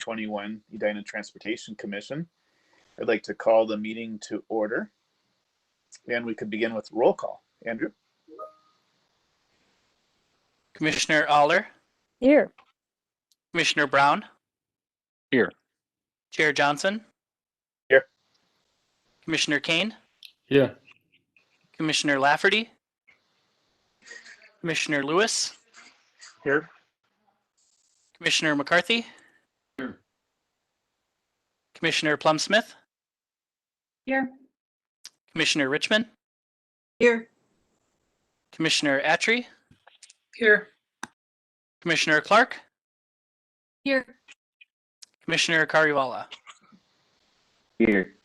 2021 Edina Transportation Commission. I'd like to call the meeting to order. And we could begin with roll call. Andrew? Commissioner Aller? Here. Commissioner Brown? Here. Chair Johnson? Here. Commissioner Kane? Here. Commissioner Lafferty? Commissioner Lewis? Here. Commissioner McCarthy? Here. Commissioner Plum-Smith? Here. Commissioner Richmond? Here. Commissioner Attree? Here. Commissioner Clark? Here. Commissioner Kariwala? Here.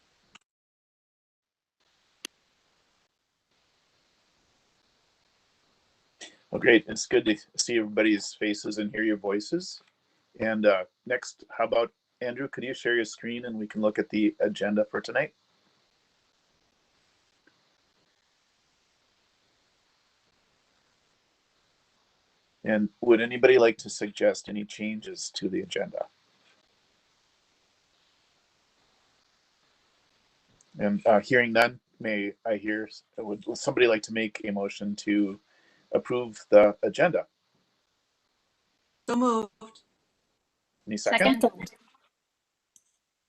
Well, great. It's good to see everybody's faces and hear your voices. And next, how about Andrew, could you share your screen and we can look at the agenda for tonight? And would anybody like to suggest any changes to the agenda? And hearing none, would somebody like to make a motion to approve the agenda? So moved. Any second?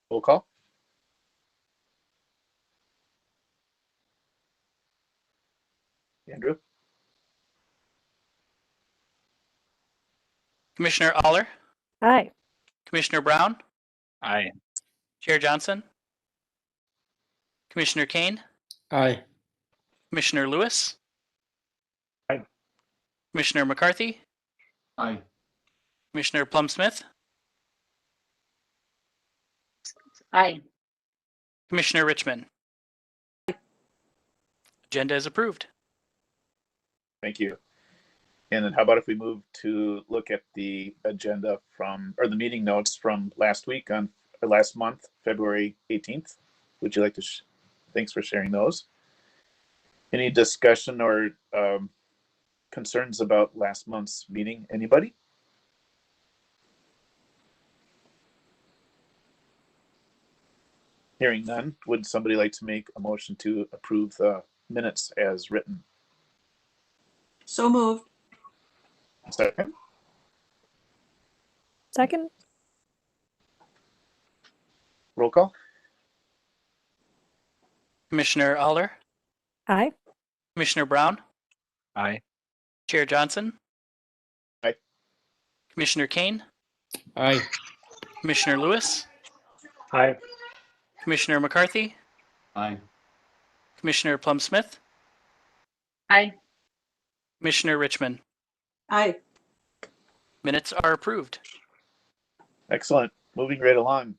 Roll call. Andrew? Commissioner Aller? Aye. Commissioner Brown? Aye. Chair Johnson? Commissioner Kane? Aye. Commissioner Lewis? Aye. Commissioner McCarthy? Aye. Commissioner Plum-Smith? Aye. Commissioner Richmond? Agenda is approved. Thank you. And then how about if we move to look at the agenda or the meeting notes from last month, February 18th. Would you like to, thanks for sharing those. Any discussion or concerns about last month's meeting? Anybody? Hearing none, would somebody like to make a motion to approve the minutes as written? So moved. Second? Second. Roll call? Commissioner Aller? Aye. Commissioner Brown? Aye. Chair Johnson? Aye. Commissioner Kane? Aye. Commissioner Lewis? Aye. Commissioner McCarthy? Aye. Commissioner Plum-Smith? Aye. Commissioner Richmond? Aye. Minutes are approved. Excellent. Moving right along.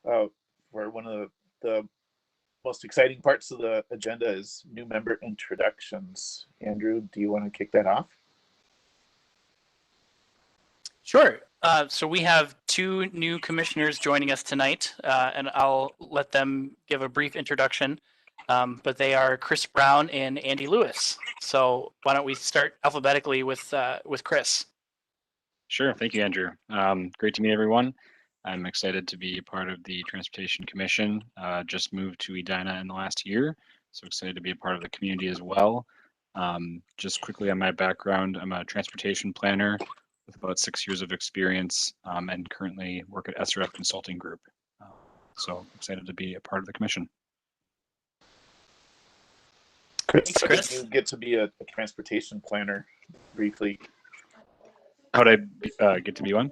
Where one of the most exciting parts of the agenda is new member introductions. Andrew, do you want to kick that off? Sure. So we have two new commissioners joining us tonight, and I'll let them give a brief introduction. But they are Chris Brown and Andy Lewis. So why don't we start alphabetically with Chris? Sure. Thank you, Andrew. Great to meet everyone. I'm excited to be part of the Transportation Commission. Just moved to Edina in the last year, so excited to be a part of the community as well. Just quickly on my background, I'm a transportation planner with about 6 years of experience and currently work at SRF Consulting Group. So excited to be a part of the commission. Chris, Thanks, Chris. how did you get to be a transportation planner briefly? How did I get to be one?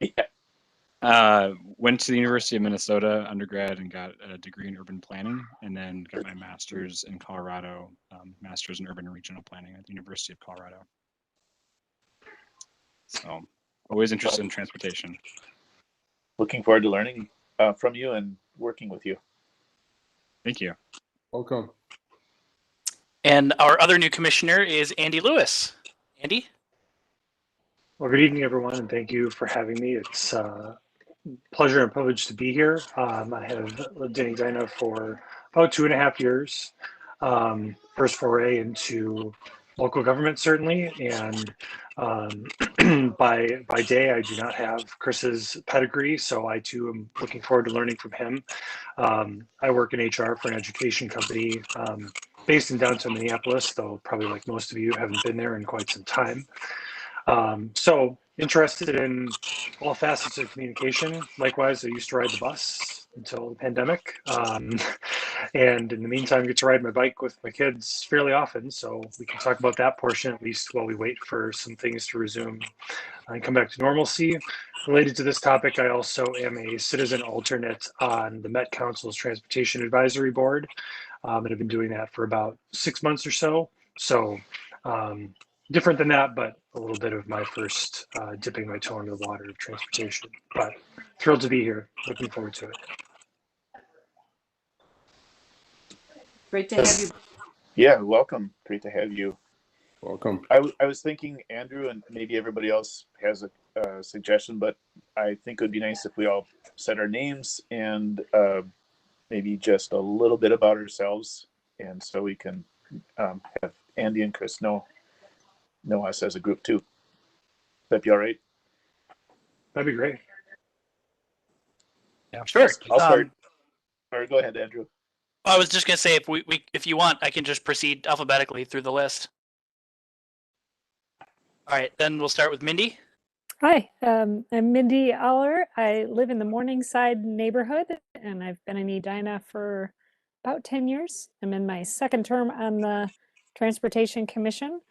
Yeah. Went to the University of Minnesota undergrad and got a degree in urban planning, and then got my master's in Colorado, master's in urban and regional planning at the University of Colorado. So always interested in transportation. Looking forward to learning from you and working with you. Thank you. Welcome. And our other new commissioner is Andy Lewis. Andy? Well, good evening, everyone, and thank you for having me. It's a pleasure and privilege to be here. I have lived in Edina for about 2.5 years. First foray into local government, certainly. And by day, I do not have Chris's pedigree, so I too am looking forward to learning from him. I work in HR for an education company based in downtown Minneapolis, though probably like most of you haven't been there in quite some time. So interested in all facets of communication. Likewise, I used to ride the bus until the pandemic. And in the meantime, get to ride my bike with my kids fairly often. So we can talk about that portion at least while we wait for some things to resume and come back to normalcy. Related to this topic, I also am a citizen alternate on the Met Council's Transportation Advisory Board. And I've been doing that for about 6 months or so. So different than that, but a little bit of my first dipping my toe into the water of transportation. But thrilled to be here. Looking forward to it. Great to have you. Yeah, welcome. Great to have you. Welcome. I was thinking, Andrew, and maybe everybody else has a suggestion, but I think it would be nice if we all said our names and maybe just a little bit about ourselves, and so we can have Andy and Chris know us as a group too. That'd be all right? That'd be great. Yeah, sure. I'll start. Or go ahead, Andrew. I was just gonna say, if you want, I can just proceed alphabetically through the list. All right, then we'll start with Mindy. Hi, I'm Mindy Aller. I live in the Morningside neighborhood, and I've been in Edina for about 10 years. I'm in my second term on the Transportation Commission,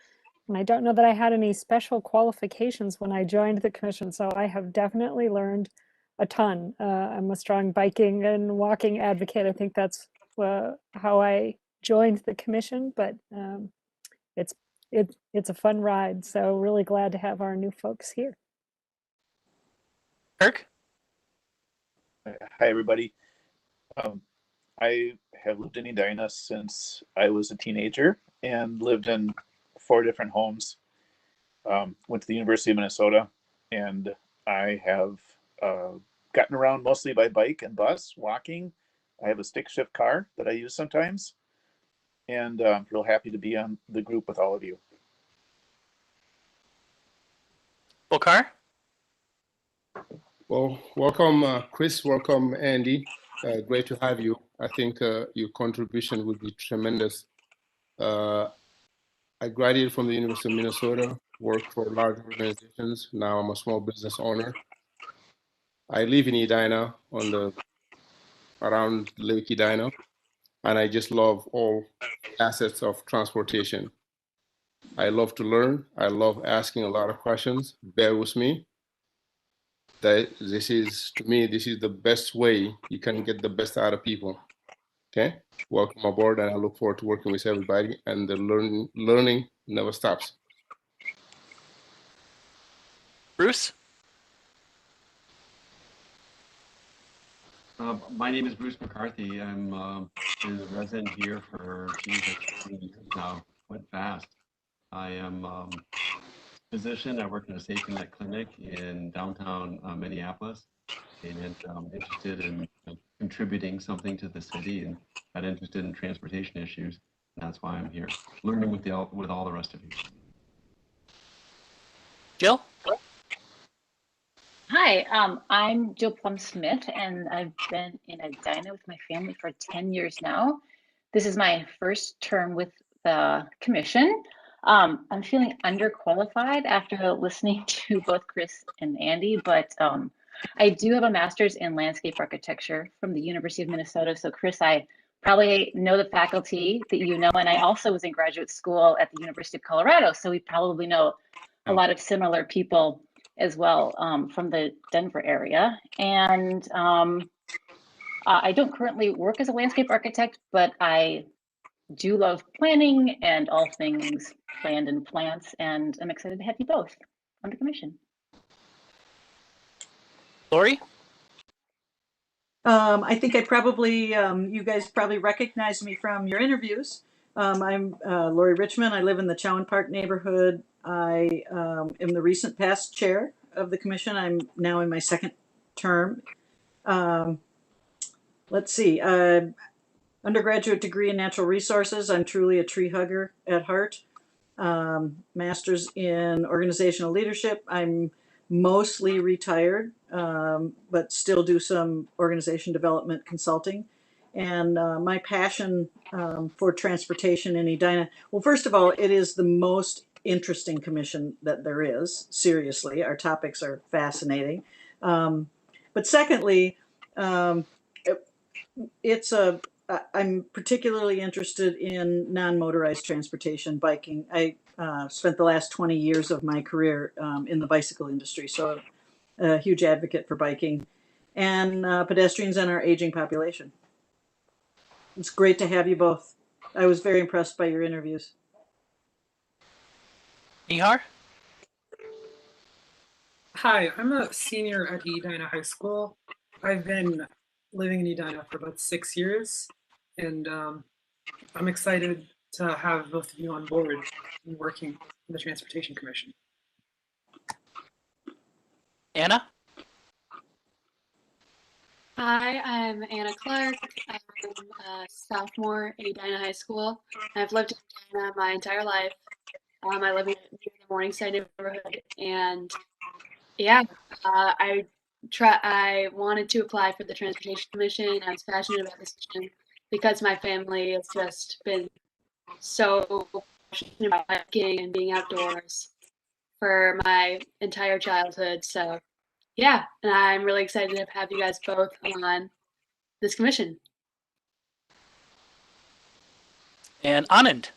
and I don't know that I had any special qualifications when I joined the commission, so I have definitely learned a ton. I'm a strong biking and walking advocate. I think that's how I joined the commission, but it's a fun ride, so really glad to have our new folks here. Kirk. Hi, everybody. I have lived in Edina since I was a teenager and lived in 4 different homes. Went to the University of Minnesota, and I have gotten around mostly by bike and bus, walking. I have a stick shift car that I use sometimes, and I'm real happy to be on the group with all of you. Volkar. Well, welcome, Chris. Welcome, Andy. Great to have you. I think your contribution would be tremendous. I graduated from the University of Minnesota, worked for large organizations. Now I'm a small business owner. I live in Edina around Lake Edina, and I just love all facets of transportation. I love to learn. I love asking a lot of questions. Bear with me. This is the best way you can get the best out of people. Okay, welcome aboard, and I look forward to working with everybody. And the learning never stops. Bruce. My name is Bruce McCarthy. I'm been a resident here for 20 years now. Went fast. I am physician. I work in a safety net clinic in downtown Minneapolis, and I'm interested in contributing something to the city, and got interested in transportation issues. And that's why I'm here, learning with all the rest of you. Jill. Hi, I'm Jill Plum-Smith, and I've been in Edina with my family for 10 years now. This is my first term with the commission. I'm feeling underqualified after listening to both Chris and Andy, but I do have a master's in landscape architecture from the University of Minnesota. So Chris, I probably know the faculty that you know, and I also was in graduate school at the University of Colorado. So we probably know a lot of similar people as well from the Denver area. And I don't currently work as a landscape architect, but I do love planning and all things planned and plants, and I'm excited to have you both on the commission. Lori. I think I probably, you guys probably recognize me from your interviews. I'm Lori Richmond. I live in the Chowan Park neighborhood. I am the recent past chair of the commission. I'm now in my second term. Let's see. Undergraduate degree in natural resources. I'm truly a tree hugger at heart. master's in organizational leadership. I'm mostly retired, but still do some organization development consulting. And my passion for transportation in Edina, well, first of all, it is the most interesting commission that there is. Seriously, our topics are fascinating. But secondly, um, it's a I'm particularly interested in non-motorized transportation, biking. I spent the last 20 years of my career in the bicycle industry, so a huge advocate for biking and pedestrians and our aging population. It's great to have you both. I was very impressed by your interviews. Nihar? Hi, I'm a senior at Edina High School. I've been living in Edina for about 6 years, and I'm excited to have both of you on board and working in the Transportation Commission. Anna? Hi, I'm Anna Clark. I'm a sophomore at Edina High School. I've lived in Edina my entire life. I live near the Morningside neighborhood, and yeah, I wanted to apply for the Transportation Commission. I was passionate about this mission because my family has just been so passionate about biking and being outdoors for my entire childhood. So yeah, and I'm really excited to have you guys both on this commission. And Anand?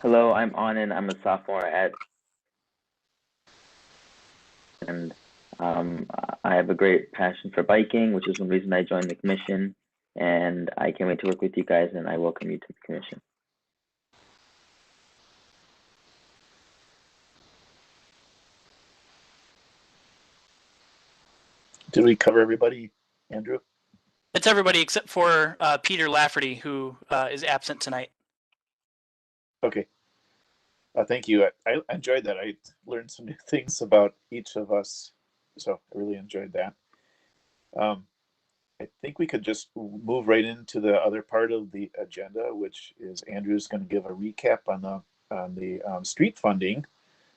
Hello, I'm Anand. I'm a sophomore at, and I have a great passion for biking, which is one reason I joined the commission. And I can't wait to work with you guys, and I welcome you to the commission. Did we cover everybody, Andrew? It's everybody except for Peter Lafferty, who is absent tonight. Okay. Thank you. I enjoyed that. I learned some new things about each of us, so I really enjoyed that. I think we could just move right into the other part of the agenda, which is Andrew's going to give a recap on the street funding,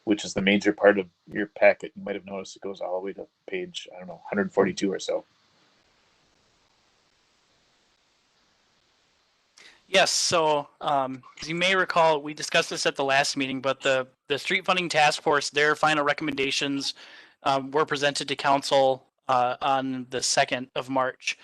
which is the major part of your packet. You might have noticed it goes all the way to page, I don't know, 142 or so. Yes, so as you may recall, we discussed this at the last meeting, but the Street Funding Task Force, their final recommendations were presented to council on the 2nd of March,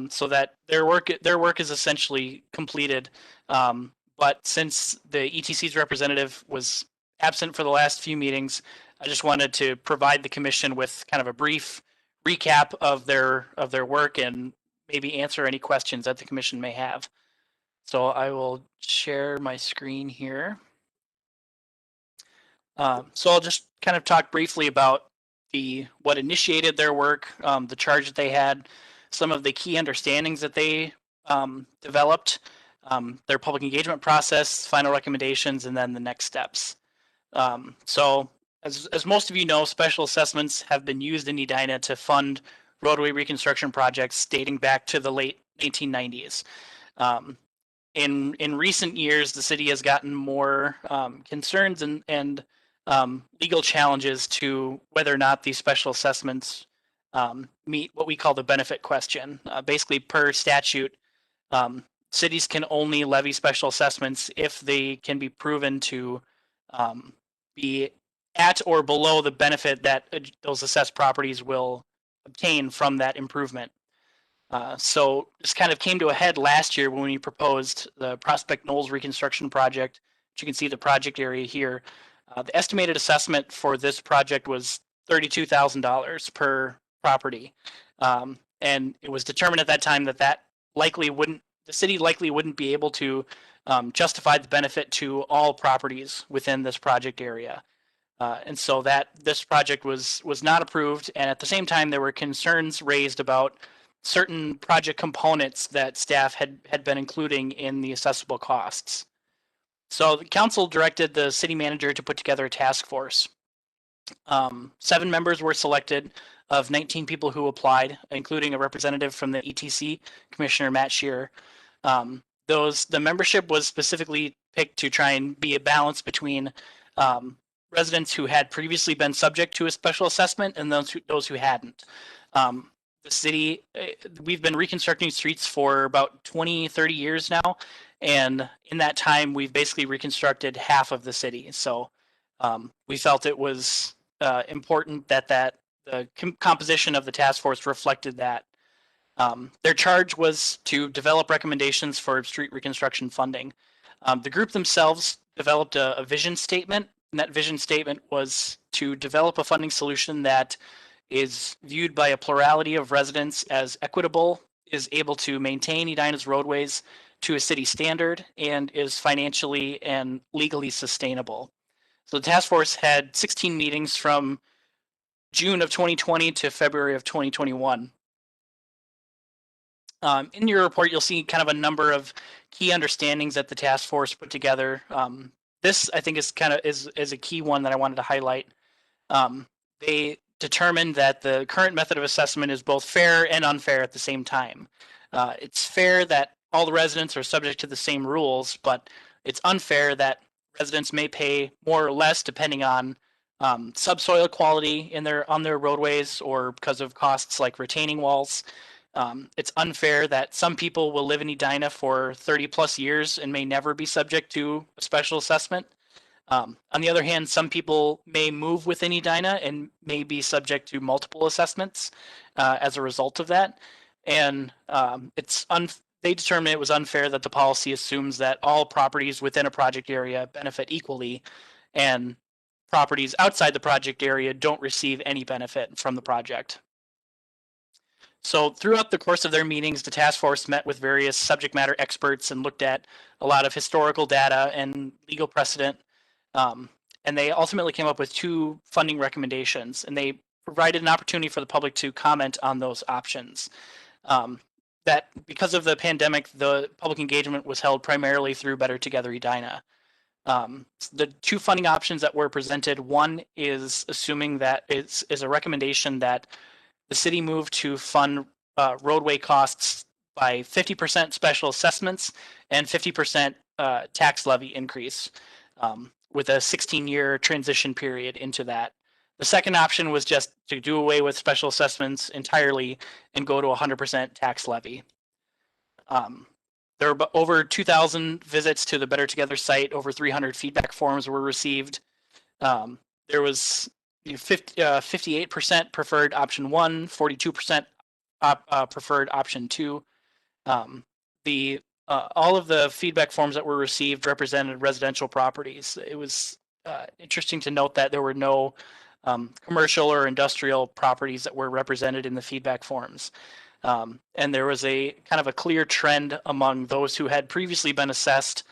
so that their work is essentially completed. But since the ETC's representative was absent for the last few meetings, I just wanted to provide the commission with kind of a brief recap of their work and maybe answer any questions that the commission may have. So I will share my screen here. So I'll just kind of talk briefly about what initiated their work, the charge that they had, some of the key understandings that they developed, their public engagement process, final recommendations, and then the next steps. So as most of you know, special assessments have been used in Edina to fund roadway reconstruction projects dating back to the late 1990s. In recent years, the city has gotten more concerns and legal challenges to whether or not these special assessments meet what we call the benefit question. Basically, per statute, cities can only levy special assessments if they can be proven to be at or below the benefit that those assessed properties will obtain from that improvement. So this kind of came to a head last year when we proposed the Prospect Knolls reconstruction project, which you can see the project area here. The estimated assessment for this project was $32,000 per property. And it was determined at that time that the city likely wouldn't be able to justify the benefit to all properties within this project area. And so that this project was not approved. And at the same time, there were concerns raised about certain project components that staff had been including in the assessable costs. So the council directed the city manager to put together a task force. 7 members were selected of 19 people who applied, including a representative from the ETC, Commissioner Matt Shearer. The membership was specifically picked to try and be a balance between residents who had previously been subject to a special assessment and those who hadn't. The city, we've been reconstructing streets for about 20, 30 years now. And in that time, we've basically reconstructed half of the city. So we felt it was important that the composition of the task force reflected that. Their charge was to develop recommendations for street reconstruction funding. The group themselves developed a vision statement, and that vision statement was to develop a funding solution that is viewed by a plurality of residents as equitable, is able to maintain Edina's roadways to a city standard, and is financially and legally sustainable. So the task force had 16 meetings from June of 2020 to February of 2021. In your report, you'll see kind of a number of key understandings that the task force put together. This, I think, is a key one that I wanted to highlight. They determined that the current method of assessment is both fair and unfair at the same time. It's fair that all the residents are subject to the same rules, but it's unfair that residents may pay more or less depending on subsoil quality on their roadways or because of costs like retaining walls. It's unfair that some people will live in Edina for 30 plus years and may never be subject to a special assessment. On the other hand, some people may move within Edina and may be subject to multiple assessments as a result of that. And they determined it was unfair that the policy assumes that all properties within a project area benefit equally, and properties outside the project area don't receive any benefit from the project. So throughout the course of their meetings, the task force met with various subject matter experts and looked at a lot of historical data and legal precedent. And they ultimately came up with 2 funding recommendations, and they provided an opportunity for the public to comment on those options. That because of the pandemic, the public engagement was held primarily through Better Together Edina. The 2 funding options that were presented, one is assuming that is a recommendation that the city moved to fund roadway costs by 50% special assessments and 50% tax levy increase, with a 16-year transition period into that. The second option was just to do away with special assessments entirely and go to 100% tax levy. There were over 2,000 visits to the Better Together site. Over 300 feedback forms were received. There was 58% preferred option 1, 42% preferred option 2. All of the feedback forms that were received represented residential properties. It was interesting to note that there were no commercial or industrial properties that were represented in the feedback forms. And there was a kind of a clear trend among those who had previously been assessed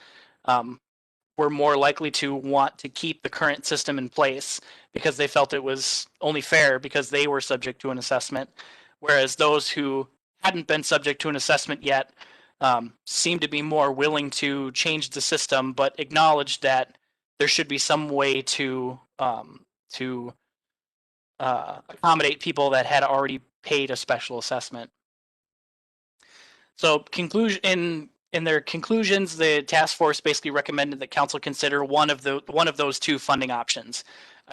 were more likely to want to keep the current system in place because they felt it was only fair because they were subject to an assessment, whereas those who hadn't been subject to an assessment yet seemed to be more willing to change the system, but acknowledged that there should be some way to accommodate people that had already paid a special assessment. So in their conclusions, the task force basically recommended that council consider one of those 2 funding options,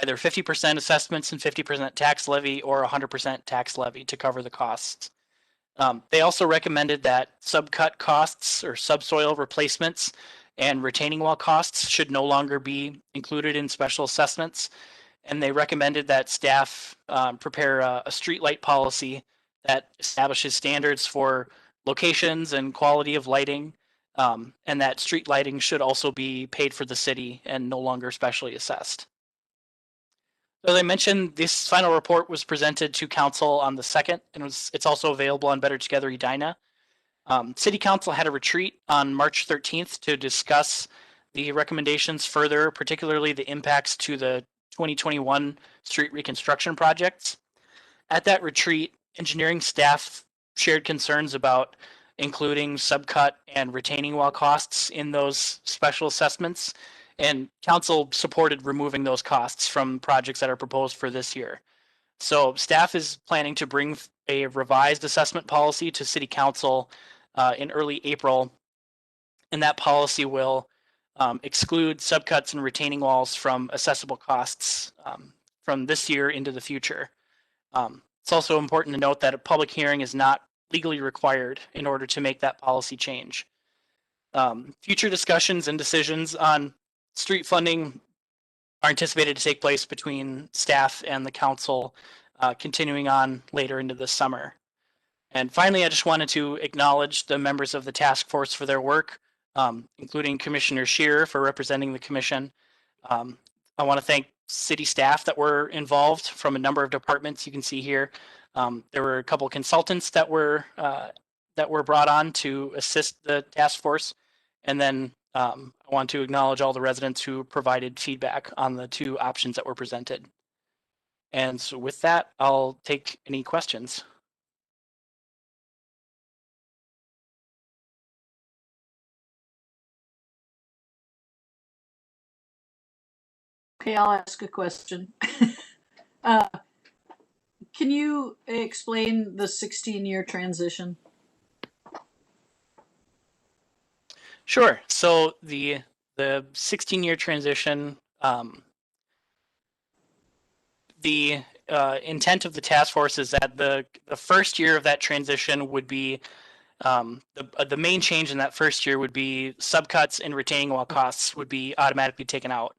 either 50% assessments and 50% tax levy or 100% tax levy to cover the costs. They also recommended that subcut costs or subsoil replacements and retaining wall costs should no longer be included in special assessments. And they recommended that staff prepare a streetlight policy that establishes standards for locations and quality of lighting, and that street lighting should also be paid for the city and no longer specially assessed. So as I mentioned, this final report was presented to council on the 2nd, and it's also available on Better Together Edina. City Council had a retreat on March 13th to discuss the recommendations further, particularly the impacts to the 2021 street reconstruction projects. At that retreat, engineering staff shared concerns about including subcut and retaining wall costs in those special assessments, and council supported removing those costs from projects that are proposed for this year. So staff is planning to bring a revised assessment policy to city council in early April, and that policy will exclude subcuts and retaining walls from assessable costs from this year into the future. It's also important to note that a public hearing is not legally required in order to make that policy change. Future discussions and decisions on street funding are anticipated to take place between staff and the council, continuing on later into the summer. And finally, I just wanted to acknowledge the members of the task force for their work, including Commissioner Shearer for representing the commission. I want to thank city staff that were involved from a number of departments. You can see here, there were a couple of consultants that were brought on to assist the task force. And then I want to acknowledge all the residents who provided feedback on the two options that were presented. And so with that, I'll take any questions. Okay, I'll ask a question. Can you explain the 16-year transition? Sure. So the 16-year transition, the intent of the task force is that the first year of that transition would be the main change in that first year would be subcuts and retaining wall costs would be automatically taken out.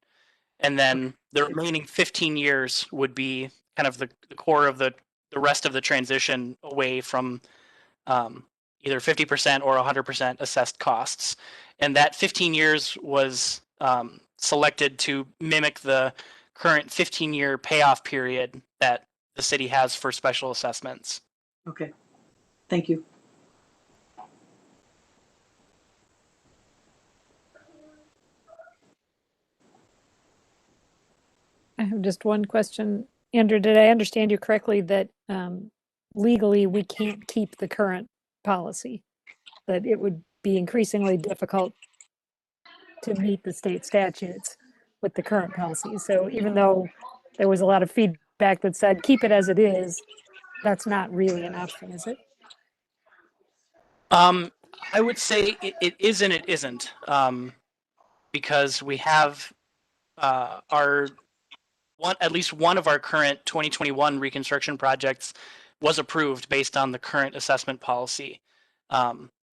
And then the remaining 15 years would be kind of the core of the rest of the transition away from either 50% or 100% assessed costs. And that 15 years was selected to mimic the current 15-year payoff period that the city has for special assessments. Okay, thank you. I have just one question. Andrew, did I understand you correctly that legally we can't keep the current policy? That it would be increasingly difficult to meet the state statutes with the current policy. So even though there was a lot of feedback that said keep it as it is, that's not really an option, is it? I would say it is and it isn't, because we have at least one of our current 2021 reconstruction projects was approved based on the current assessment policy.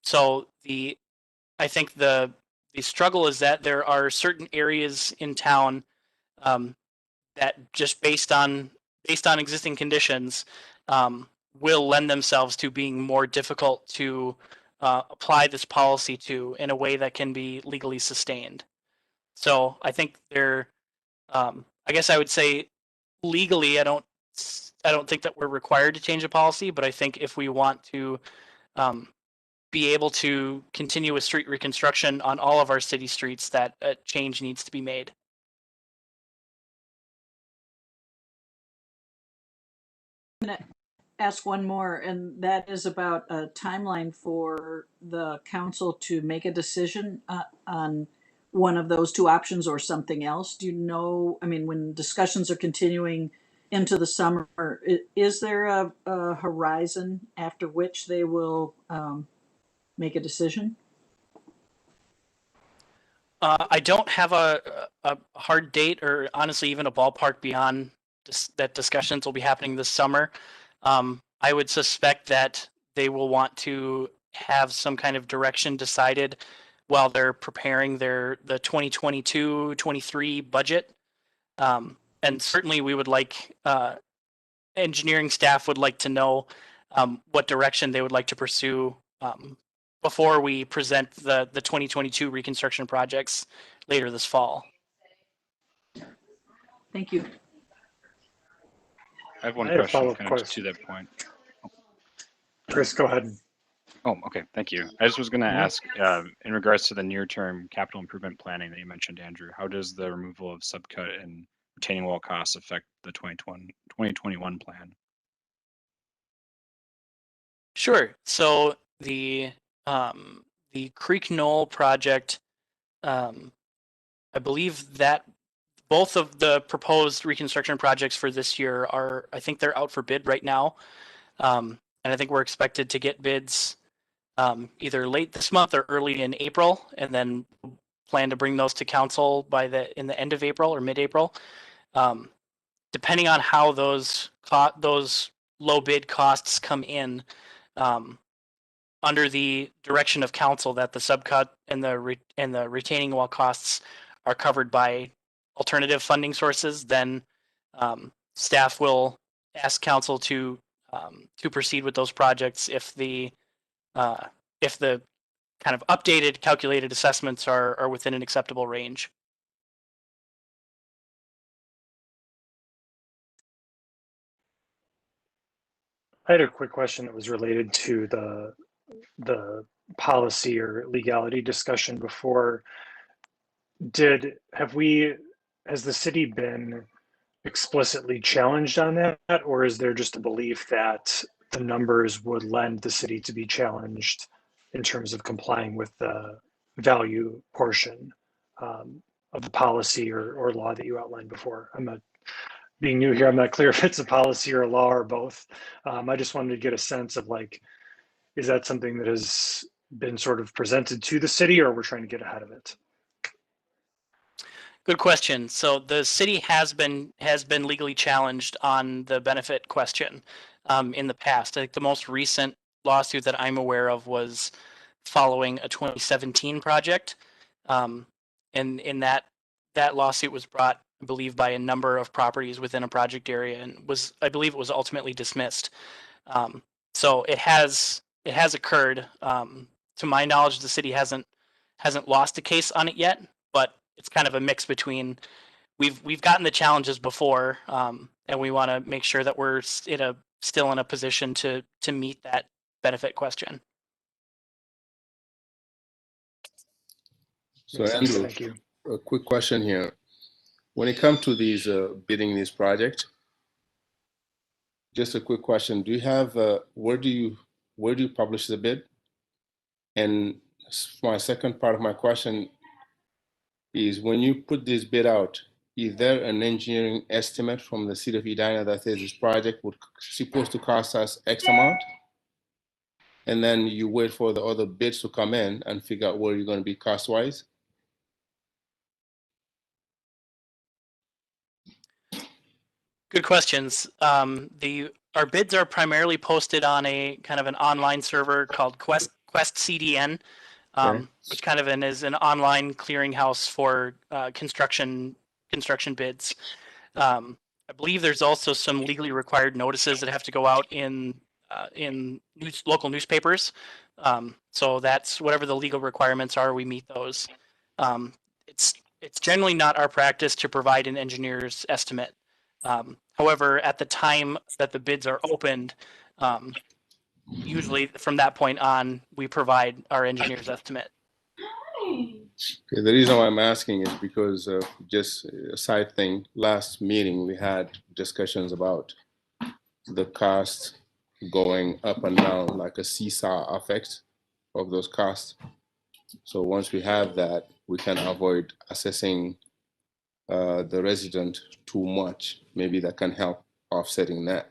So I think the struggle is that there are certain areas in town that just based on existing conditions will lend themselves to being more difficult to apply this policy to in a way that can be legally sustained. So I think I guess I would say legally, I don't think that we're required to change the policy, but I think if we want to be able to continue with street reconstruction on all of our city streets, that a change needs to be made. I'm going to ask one more, and that is about a timeline for the council to make a decision on one of those two options or something else. Do you know, I mean, when discussions are continuing into the summer, is there a horizon after which they will make a decision? I don't have a hard date or honestly even a ballpark beyond that discussions will be happening this summer. I would suspect that they will want to have some kind of direction decided while they're preparing the 2022-23 budget. And certainly we would like, engineering staff would like to know what direction they would like to pursue before we present the 2022 reconstruction projects later this fall. Thank you. I have one I had a question follow-up kind of question. to that point. Chris, go ahead. Oh, okay. Thank you. I just was going to ask, in regards to the near-term capital improvement planning that you mentioned, Andrew, how does the removal of subcut and retaining wall costs affect the 2021 plan? Sure. So the Creek Knoll project, I believe that both of the proposed reconstruction projects for this year are, I think they're out for bid right now. And I think we're expected to get bids either late this month or early in April, and then plan to bring those to council in the end of April or mid-April. Depending on how those low bid costs come in, under the direction of council, that the subcut and the retaining wall costs are covered by alternative funding sources, then staff will ask council to proceed with those projects if the kind of updated calculated assessments are within an acceptable range. I had a quick question that was related to the policy or legality discussion before. Has the city been explicitly challenged on that, or is there just a belief that the numbers would lend the city to be challenged in terms of complying with the value portion of the policy or law that you outlined before? I'm not being new here. I'm not clear if it's a policy or a law or both. I just wanted to get a sense of, like, is that something that has been sort of presented to the city, or we're trying to get ahead of it? Good question. So the city has been legally challenged on the benefit question in the past. I think the most recent lawsuit that I'm aware of was following a 2017 project, and in that lawsuit was brought, I believe, by a number of properties within a project area, and I believe it was ultimately dismissed. So it has occurred. To my knowledge, the city hasn't lost a case on it yet, but it's kind of a mix between we've gotten the challenges before, and we want to make sure that we're still in a position to meet that benefit question. So Andrew, thank you. A quick question here. When it comes to these bidding these projects, just a quick question: do you have where do you publish the bid? And my second part of my question is, when you put this bid out, is there an engineering estimate from the city of Edina that says this project would supposed to cost us X amount? And then you wait for the other bids to come in and figure out where you're going to be cost-wise? Good questions. Our bids are primarily posted on a kind of an online server called Quest CDN, which kind of is an online clearinghouse for construction bids. I believe there's also some legally required notices that have to go out in local newspapers. So that's whatever the legal requirements are, we meet those. It's generally not our practice to provide an engineer's estimate. However, at the time that the bids are opened, usually from that point on, we provide our engineer's estimate. Okay, the reason why I'm asking is because just a side thing, last meeting we had discussions about the cost going up and down like a seesaw effect of those costs. So once we have that, we can avoid assessing the resident too much. Maybe that can help offsetting that.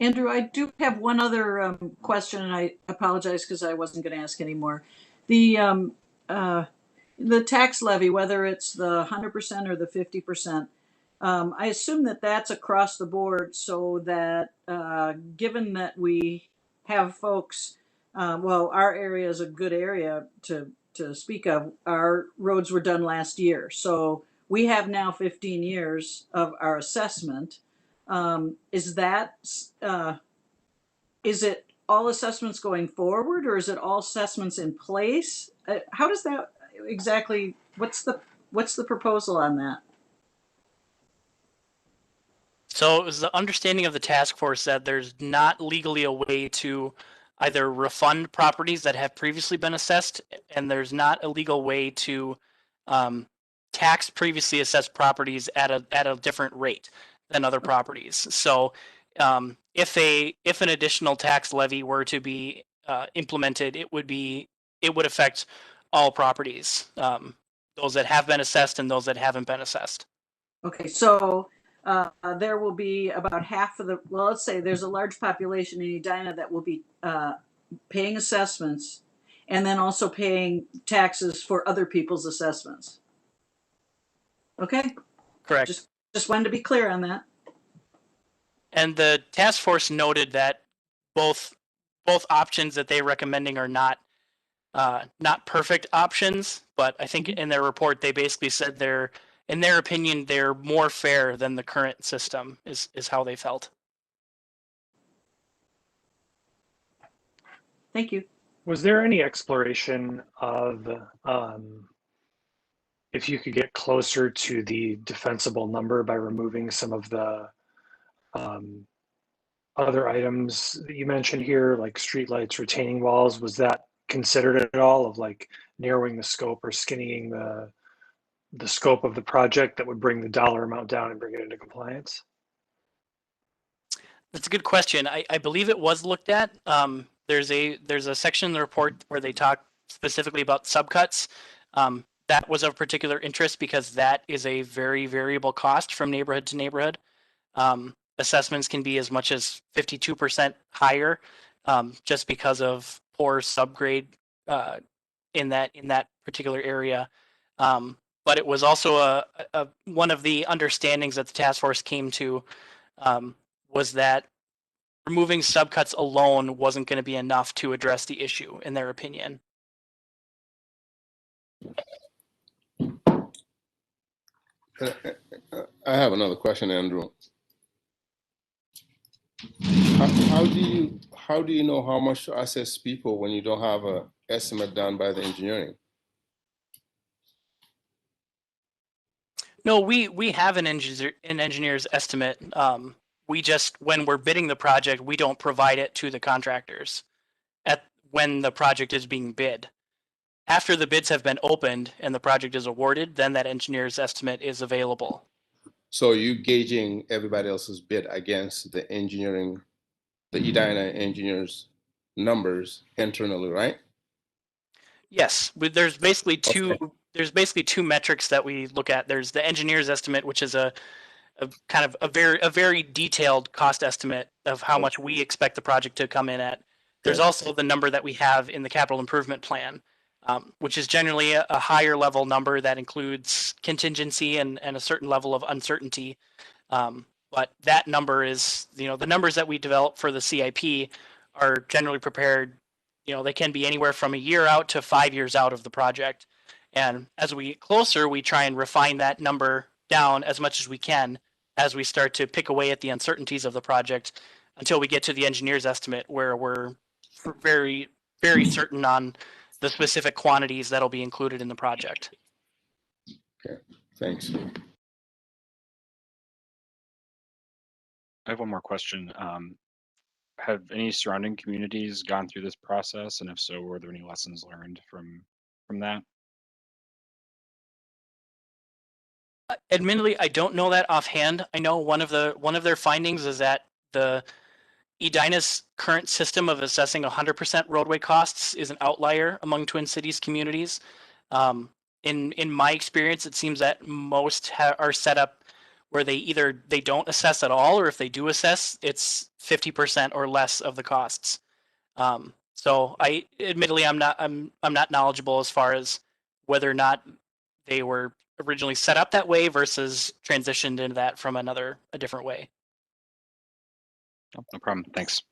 Andrew, I do have one other question, and I apologize because I wasn't going to ask anymore. The tax levy, whether it's the 100% or the 50%, I assume that that's across the board, so that given that we have folks, well, our area is a good area to speak of. Our roads were done last year, so we have now 15 years of our assessment. Is it all assessments going forward, or is it all assessments in place? How does that exactly? What's the proposal on that? So it was the understanding of the task force that there's not legally a way to either refund properties that have previously been assessed, and there's not a legal way to tax previously assessed properties at a different rate than other properties. So if an additional tax levy were to be implemented, it would affect all properties, those that have been assessed and those that haven't been assessed. Okay, so there will be about half of the, well, let's say there's a large population in Edina that will be paying assessments, and then also paying taxes for other people's assessments. Okay, Correct. just wanted to be clear on that. And the task force noted that both options that they're recommending are not perfect options, but I think in their report they basically said in their opinion, they're more fair than the current system is how they felt. Thank you. Was there any exploration of if you could get closer to the defensible number by removing some of the other items that you mentioned here, like streetlights, retaining walls? Was that considered at all, of like narrowing the scope or skinnying the scope of the project that would bring the dollar amount down and bring it into compliance? That's a good question. I believe it was looked at. There's a section in the report where they talk specifically about subcuts. That was of particular interest because that is a very variable cost from neighborhood to neighborhood. Assessments can be as much as 52% higher, just because of poor subgrade in that particular area. But it was also one of the understandings that the task force came to, was that removing subcuts alone wasn't going to be enough to address the issue, in their opinion. I have another question, Andrew. How do you know how much to assess people when you don't have an estimate done by the engineering? No, we have an engineer's estimate. We just, when we're bidding the project, we don't provide it to the contractors when the project is being bid. After the bids have been opened and the project is awarded, then that engineer's estimate is available. So you gauging everybody else's bid against the engineering, the Edina engineers' numbers internally, right? Yes, there's basically two metrics that we look at. There's the engineer's estimate, which is a kind of a very detailed cost estimate of how much we expect the project to come in at. There's also the number that we have in the capital improvement plan, which is generally a higher level number that includes contingency and a certain level of uncertainty. But that number is, the numbers that we develop for the CIP are generally prepared. They can be anywhere from a year out to 5 years out of the project. And as we get closer, we try and refine that number down as much as we can as we start to pick away at the uncertainties of the project until we get to the engineer's estimate, where we're very, very certain on the specific quantities that'll be included in the project. Okay, thanks. I have one more question. Have any surrounding communities gone through this process? And if so, were there any lessons learned from that? Admittedly, I don't know that offhand. I know one of their findings is that the Edina's current system of assessing 100% roadway costs is an outlier among Twin Cities communities. In my experience, it seems that most are set up where they don't assess at all, or if they do assess, it's 50% or less of the costs. So admittedly, I'm not knowledgeable as far as whether or not they were originally set up that way versus transitioned into that from a different way. Oh, no problem. Thanks.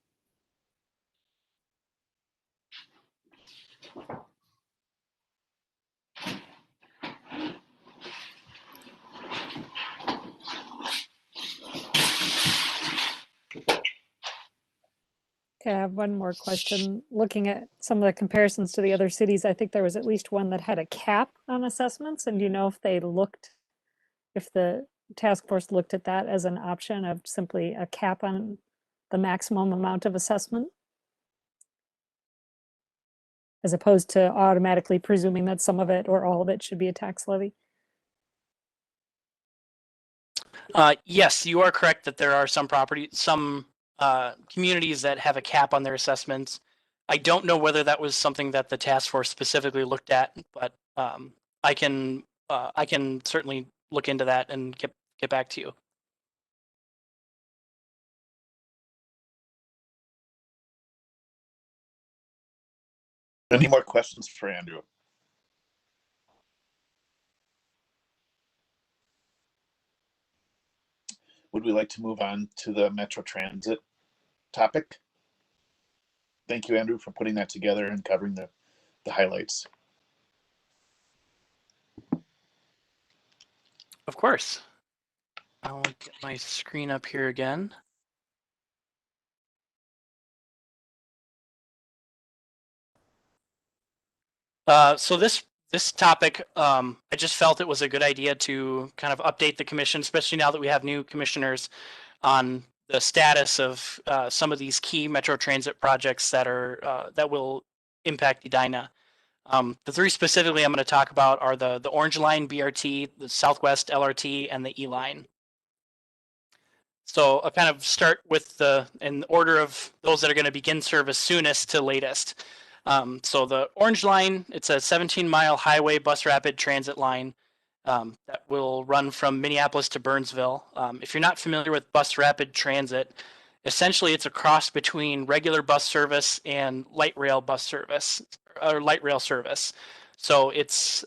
Okay, I have one more question. Looking at some of the comparisons to the other cities, I think there was at least one that had a cap on assessments. And do you know if the task force looked at that as an option of simply a cap on the maximum amount of assessment, as opposed to automatically presuming that some of it or all of it should be a tax levy? Yes, you are correct that there are some communities that have a cap on their assessments. I don't know whether that was something that the task force specifically looked at, but I can certainly look into that and get back to you. Any more questions for Andrew? Would we like to move on to the Metro Transit topic? Thank you, Andrew, for putting that together and covering the highlights. Of course. I'll get my screen up here again. So this topic, I just felt it was a good idea to kind of update the commission, especially now that we have new commissioners, on the status of some of these key Metro Transit projects that are that will impact Edina. The three specifically I'm going to talk about are the Orange Line BRT, the Southwest LRT, and the E Line. So I'll kind of start with in order of those that are going to begin service soonest to latest. So the Orange Line, it's a 17-mile highway bus rapid transit line that will run from Minneapolis to Burnsville. If you're not familiar with bus rapid transit, essentially it's a cross between regular bus service and light rail bus service or light rail service. So it's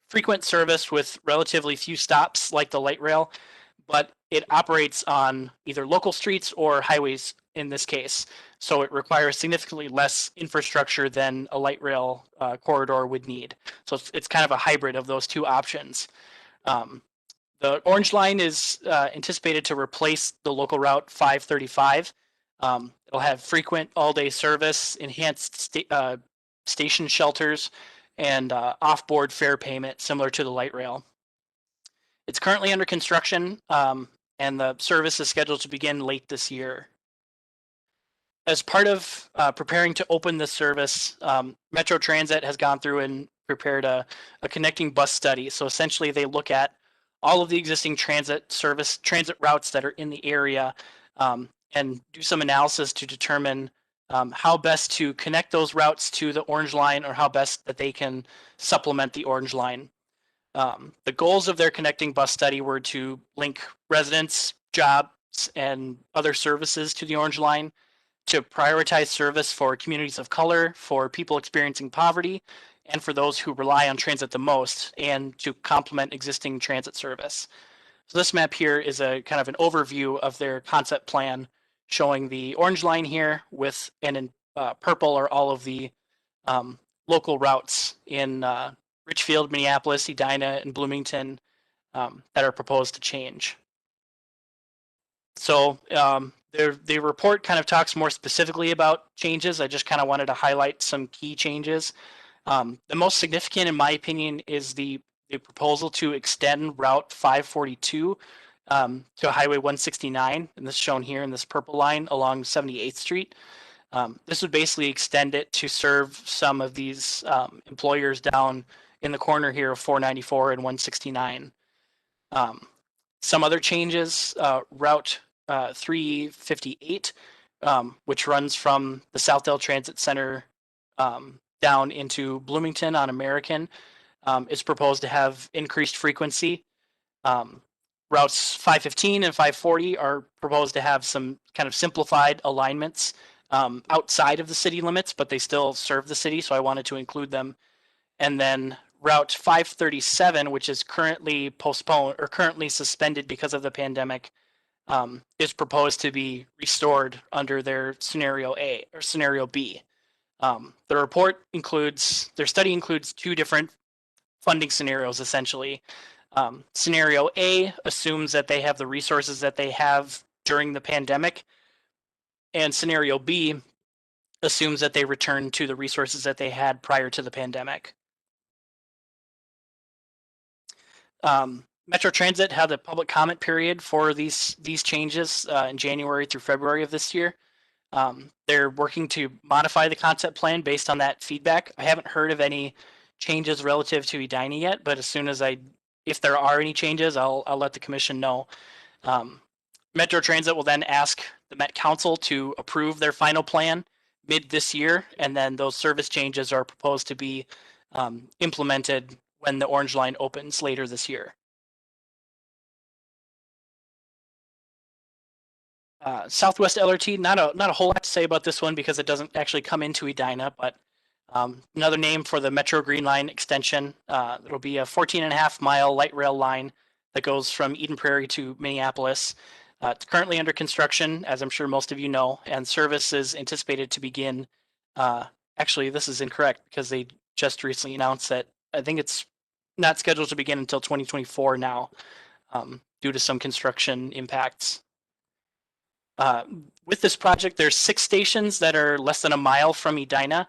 frequent service with relatively few stops like the light rail, but it operates on either local streets or highways in this case. So it requires significantly less infrastructure than a light rail corridor would need. So it's kind of a hybrid of those two options. The Orange Line is anticipated to replace the local route 535. It'll have frequent all-day service, enhanced station shelters, and off-board fare payment similar to the light rail. It's currently under construction, and the service is scheduled to begin late this year. As part of preparing to open the service, Metro Transit has gone through and prepared a connecting bus study. So essentially they look at all of the existing transit routes that are in the area and do some analysis to determine how best to connect those routes to the Orange Line or how best that they can supplement the Orange Line. The goals of their connecting bus study were to link residents, jobs, and other services to the Orange Line, to prioritize service for communities of color, for people experiencing poverty, and for those who rely on transit the most, and to complement existing transit service. So this map here is a kind of an overview of their concept plan, showing the Orange Line here with, and in purple are all of the local routes in Richfield, Minneapolis, Edina, and Bloomington that are proposed to change. So the report kind of talks more specifically about changes. I just kind of wanted to highlight some key changes. The most significant, in my opinion, is the proposal to extend Route 542 to Highway 169, and this is shown here in this purple line along 78th Street. This would basically extend it to serve some of these employers down in the corner here of 494 and 169. Some other changes, Route 358, which runs from the Southdale Transit Center down into Bloomington on American, is proposed to have increased frequency. Routes 515 and 540 are proposed to have some kind of simplified alignments outside of the city limits, but they still serve the city, so I wanted to include them. And then Route 537, which is currently postponed or currently suspended because of the pandemic, is proposed to be restored under their scenario A or scenario B. Their study includes two different funding scenarios, essentially. Scenario A assumes that they have the resources that they have during the pandemic, and scenario B assumes that they return to the resources that they had prior to the pandemic. Metro Transit had a public comment period for these changes in January through February of this year. They're working to modify the concept plan based on that feedback. I haven't heard of any changes relative to Edina yet, but as soon as if there are any changes, I'll let the commission know. Metro Transit will then ask the Met Council to approve their final plan mid this year, and then those service changes are proposed to be implemented when the Orange Line opens later this year. Southwest LRT, not a whole lot to say about this one because it doesn't actually come into Edina, but another name for the Metro Green Line extension. It'll be a 14.5-mile light rail line that goes from Eden Prairie to Minneapolis. It's currently under construction, as I'm sure most of you know, and service is anticipated to begin. Actually, this is incorrect because they just recently announced that I think it's not scheduled to begin until 2024 now, due to some construction impacts. With this project, there's 6 stations that are less than a mile from Edina.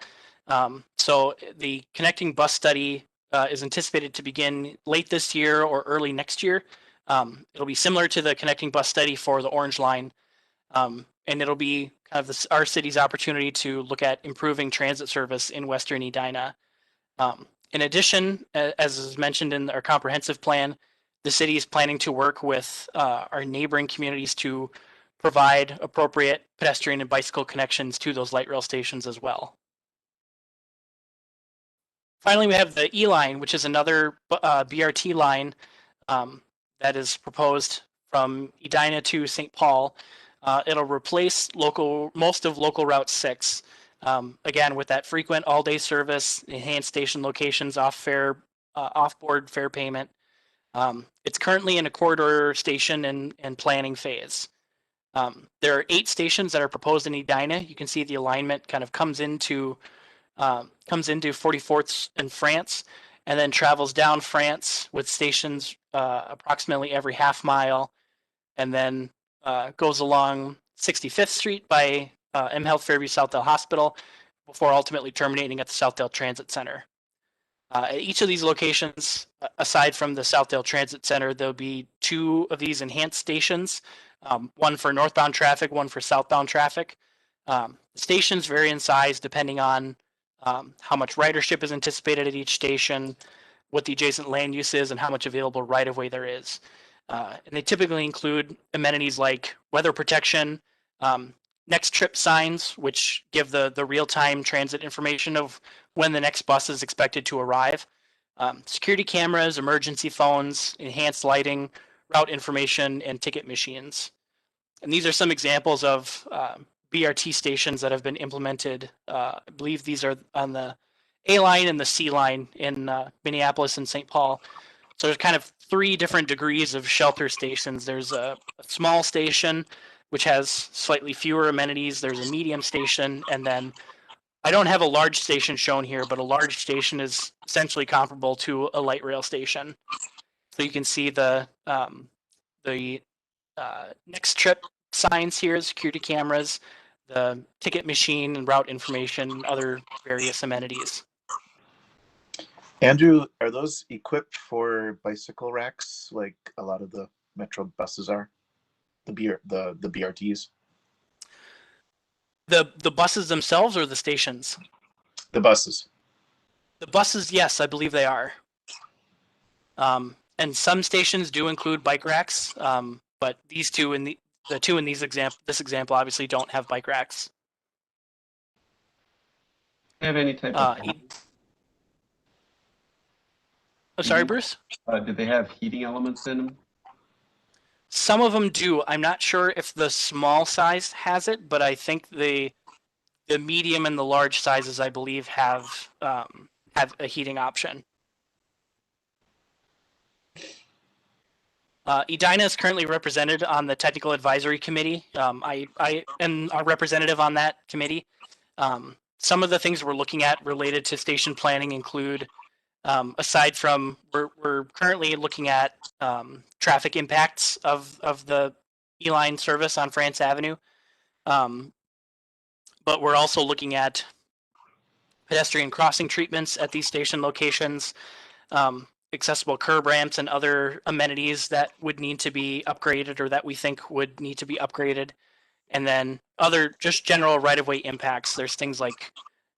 So the connecting bus study is anticipated to begin late this year or early next year. It'll be similar to the connecting bus study for the Orange Line. And it'll be kind of our city's opportunity to look at improving transit service in Western Edina. In addition, as is mentioned in our comprehensive plan, the city is planning to work with our neighboring communities to provide appropriate pedestrian and bicycle connections to those light rail stations as well. Finally, we have the E-Line, which is another BRT line that is proposed from Edina to St. Paul. It'll replace most of local Route 6. Again, with that frequent all-day service, enhanced station locations, off-board fare payment. It's currently in a corridor station and planning phase. There are 8 stations that are proposed in Edina. You can see the alignment kind of comes into 44th and France, and then travels down France with stations approximately every half mile, and then goes along 65th Street by M Health Fairview Southdale Hospital before ultimately terminating at the Southdale Transit Center. At each of these locations, aside from the Southdale Transit Center, there'll be 2 of these enhanced stations, one for northbound traffic, one for southbound traffic. The stations vary in size depending on how much ridership is anticipated at each station, what the adjacent land use is, and how much available right-of-way there is. And they typically include amenities like weather protection, next trip signs, which give the real-time transit information of when the next bus is expected to arrive, security cameras, emergency phones, enhanced lighting, route information, and ticket machines. And these are some examples of BRT stations that have been implemented. I believe these are on the A line and the C line in Minneapolis and St. Paul. So there's kind of 3 different degrees of shelter stations. There's a small station, which has slightly fewer amenities. There's a medium station, and then I don't have a large station shown here, but a large station is essentially comparable to a light rail station. So you can see the next trip signs here, security cameras, the ticket machine and route information, other various amenities. Andrew, are those equipped for bicycle racks like a lot of the Metro buses are? The BRTs? The buses themselves or the stations? The buses. The buses, yes, I believe they are. And some stations do include bike racks, but these 2 in the 2 in this example obviously don't have bike racks. Do they have any type of I'm sorry, Bruce? do they have heating elements in them? Some of them do. I'm not sure if the small size has it, but I think the medium and the large sizes, I believe, have a heating option. Edina is currently represented on the Technical Advisory Committee. I am a representative on that committee. Some of the things we're looking at related to station planning include, aside from, we're currently looking at traffic impacts of the E-Line service on France Avenue. But we're also looking at pedestrian crossing treatments at these station locations, accessible curb ramps and other amenities that would need to be upgraded or that we think would need to be upgraded. And then other just general right-of-way impacts. There's things like,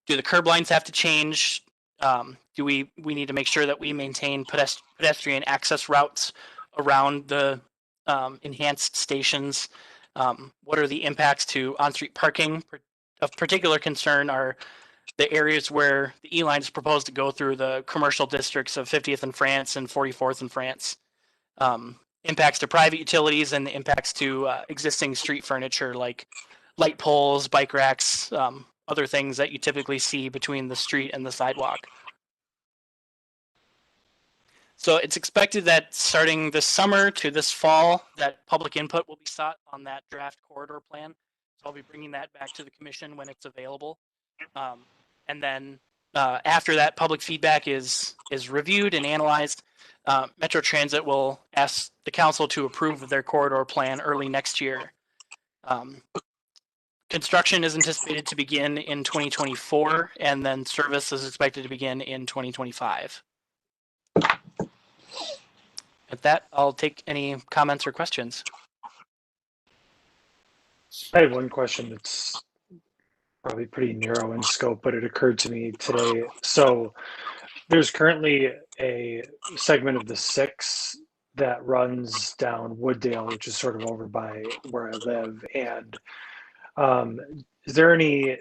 do the curb lines have to change? Do we need to make sure that we maintain pedestrian access routes around the enhanced stations? What are the impacts to on-street parking? Of particular concern are the areas where the E-Line is proposed to go through the commercial districts of 50th and France and 44th and France. impacts to private utilities and the impacts to existing street furniture like light poles, bike racks, other things that you typically see between the street and the sidewalk. So it's expected that starting this summer to this fall, that public input will be sought on that draft corridor plan. So I'll be bringing that back to the commission when it's available. And then after that public feedback is reviewed and analyzed, Metro Transit will ask the council to approve of their corridor plan early next year. Construction is anticipated to begin in 2024, and then service is expected to begin in 2025. With that, I'll take any comments or questions. I had one question that's probably pretty narrow in scope, but it occurred to me today. So there's currently a segment of the 6 that runs down Wooddale, which is sort of over by where I live. And is there any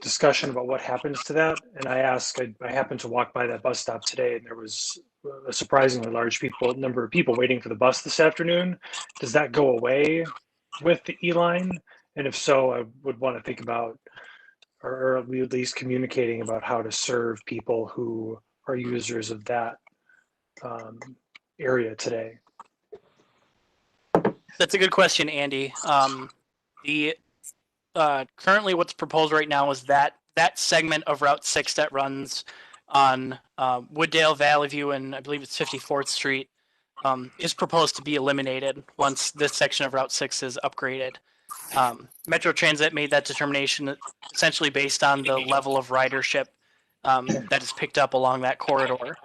discussion about what happens to that? And I happened to walk by that bus stop today, and there was a surprisingly large number of people waiting for the bus this afternoon. Does that go away with the E-line? And if so, I would want to think about, or at least communicating about how to serve people who are users of that area today. That's a good question, Andy. Currently what's proposed right now is that segment of Route 6 that runs on Wooddale, Valley View, and I believe it's 54th Street is proposed to be eliminated once this section of Route 6 is upgraded. Metro Transit made that determination essentially based on the level of ridership that is picked up along that corridor.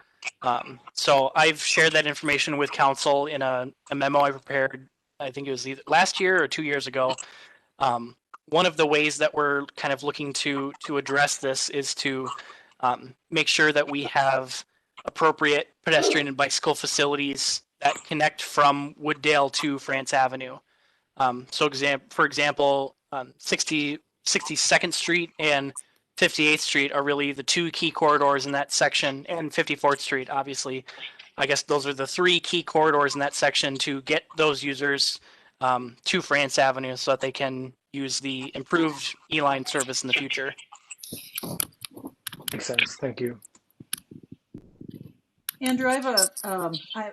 So I've shared that information with council in a memo I prepared, I think it was either last year or 2 years ago. One of the ways that we're kind of looking to address this is to make sure that we have appropriate pedestrian and bicycle facilities that connect from Wooddale to France Avenue. So for example, 62nd Street and 58th Street are really the 2 key corridors in that section, and 54th Street, obviously. I guess those are the 3 key corridors in that section to get those users to France Avenue so that they can use the improved E-line service in the future. Makes sense. Thank you. Andrew, I have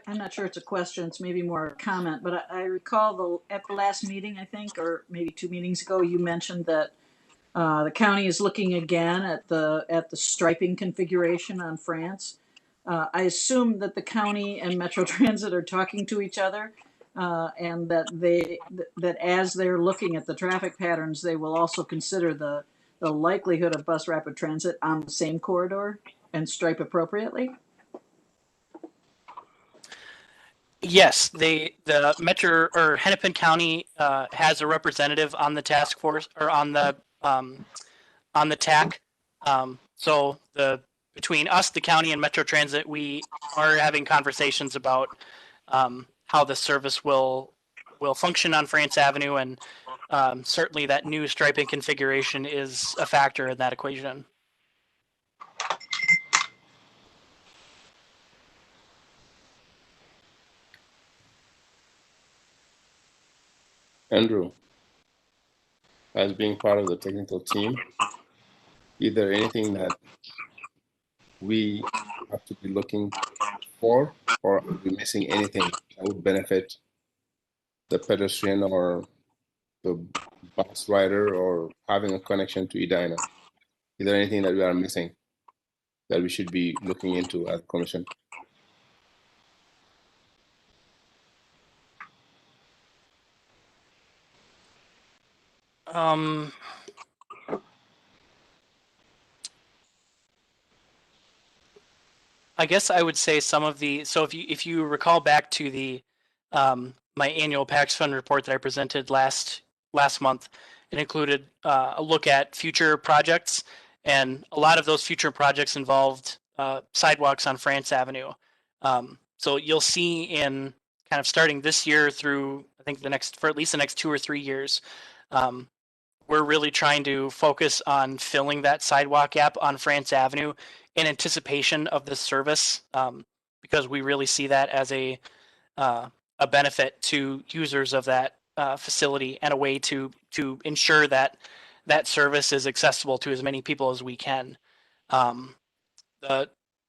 I'm not sure it's a question, it's maybe more a comment, but I recall at the last meeting, I think, or maybe 2 meetings ago, you mentioned that the county is looking again at the striping configuration on France. I assume that the county and Metro Transit are talking to each other, and that as they're looking at the traffic patterns, they will also consider the likelihood of bus rapid transit on the same corridor and stripe appropriately. Yes, the Metro or Hennepin County has a representative on the task force or on the TAC. So between us, the county, and Metro Transit, we are having conversations about how the service will function on France Avenue, and certainly that new striping configuration is a factor in that equation. Andrew, as being part of the technical team, is there anything that we have to be looking for, or are we missing anything that would benefit the pedestrian or the bus rider or having a connection to Edina? Is there anything that we are missing that we should be looking into as a commission? I guess I would say some of the, so if you recall back to the my annual PAX Fund report that I presented last month, it included a look at future projects, and a lot of those future projects involved sidewalks on France Avenue. So you'll see in kind of starting this year through I think for at least the next 2 or 3 years, we're really trying to focus on filling that sidewalk gap on France Avenue in anticipation of this service, because we really see that as a a benefit to users of that facility and a way to ensure that that service is accessible to as many people as we can.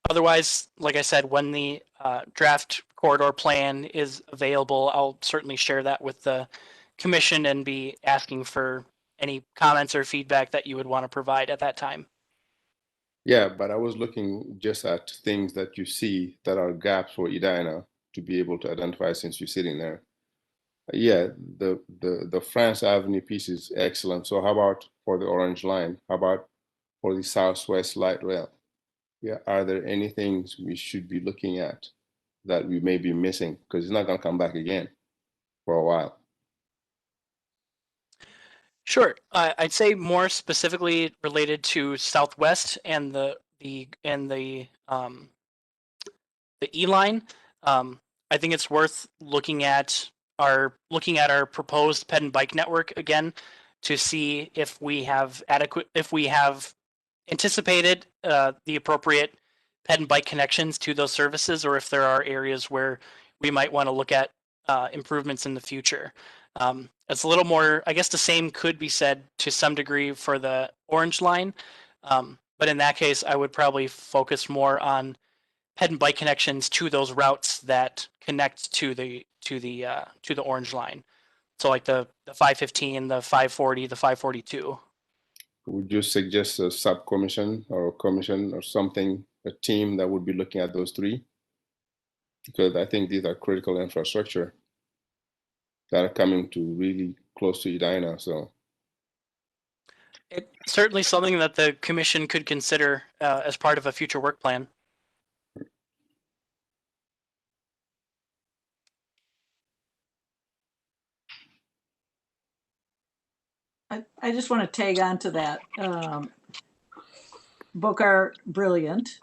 Otherwise, like I said, when the draft corridor plan is available, I'll certainly share that with the commission and be asking for any comments or feedback that you would want to provide at that time. Yeah, but I was looking just at things that you see that are gaps for Edina to be able to identify since you're sitting there. Yeah, the France Avenue piece is excellent. So how about for the Orange Line? How about for the Southwest Light Rail? Yeah, are there any things we should be looking at that we may be missing? Because it's not going to come back again for a while. Sure. I'd say more specifically related to Southwest and the E-line. I think it's worth looking at our proposed ped and bike network again to see if we have anticipated the appropriate ped and bike connections to those services, or if there are areas where we might want to look at improvements in the future. It's a little more, I guess the same could be said to some degree for the Orange Line, but in that case, I would probably focus more on ped and bike connections to those routes that connect to the Orange Line. So like the 515, the 540, the 542. Would you suggest a subcommission or a commission or something, a team that would be looking at those three? Because I think these are critical infrastructure that are coming to really close to Edina. So it's certainly something that the commission could consider as part of a future work plan. I just want to tag on to that. Bokar, brilliant.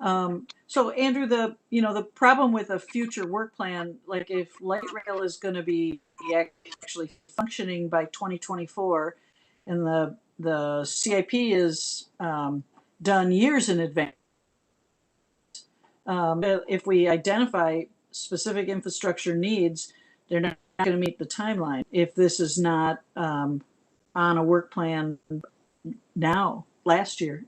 So Andrew, the problem with a future work plan, like if light rail is going to be actually functioning by 2024, and the CIP is done years in advance. If we identify specific infrastructure needs, they're not going to meet the timeline if this is not on a work plan now, last year.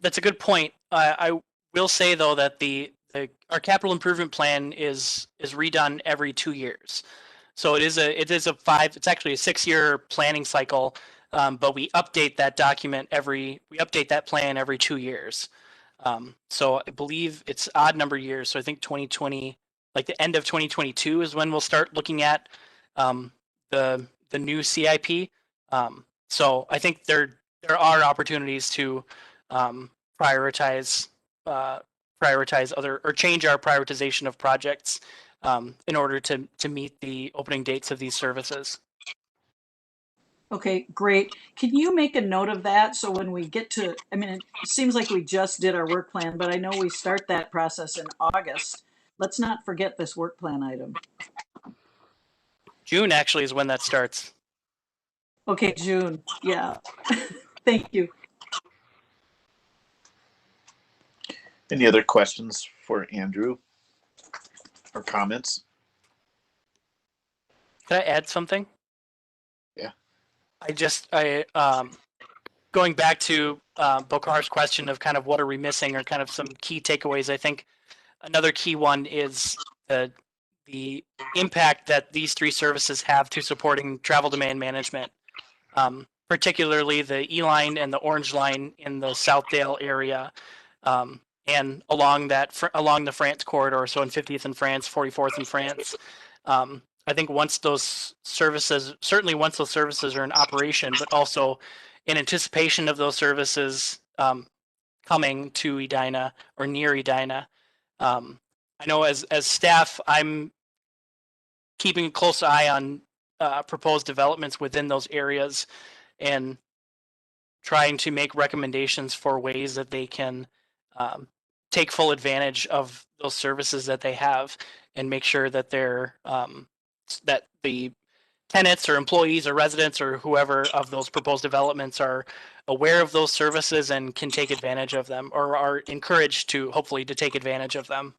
That's a good point. I will say though that our capital improvement plan is redone every 2 years. So it's actually a 6-year planning cycle, but we update that plan every 2 years. So I believe it's odd number years. So I think 2020, like the end of 2022 is when we'll start looking at the new CIP. So I think there are opportunities to prioritize other, or change our prioritization of projects in order to meet the opening dates of these services. Okay, great. Can you make a note of that so when we get to, I mean, it seems like we just did our work plan, but I know we start that process in August. Let's not forget this work plan item. June actually is when that starts. Okay, June. Yeah. Thank you. Any other questions for Andrew or comments? Can I add something? Yeah. Going back to Bokar's question of kind of what are we missing, or kind of some key takeaways, I think another key one is the impact that these three services have to supporting travel demand management, particularly the E-line and the Orange Line in the Southdale area, and along the France corridor, so in 50th and France, 44th and France. I think once those services are in operation, but also in anticipation of those services coming to Edina or near Edina, I know as staff, I'm keeping a close eye on proposed developments within those areas and trying to make recommendations for ways that they can take full advantage of those services that they have, and make sure that they're that the tenants or employees or residents or whoever of those proposed developments are aware of those services and can take advantage of them, or are encouraged to, hopefully, to take advantage of them.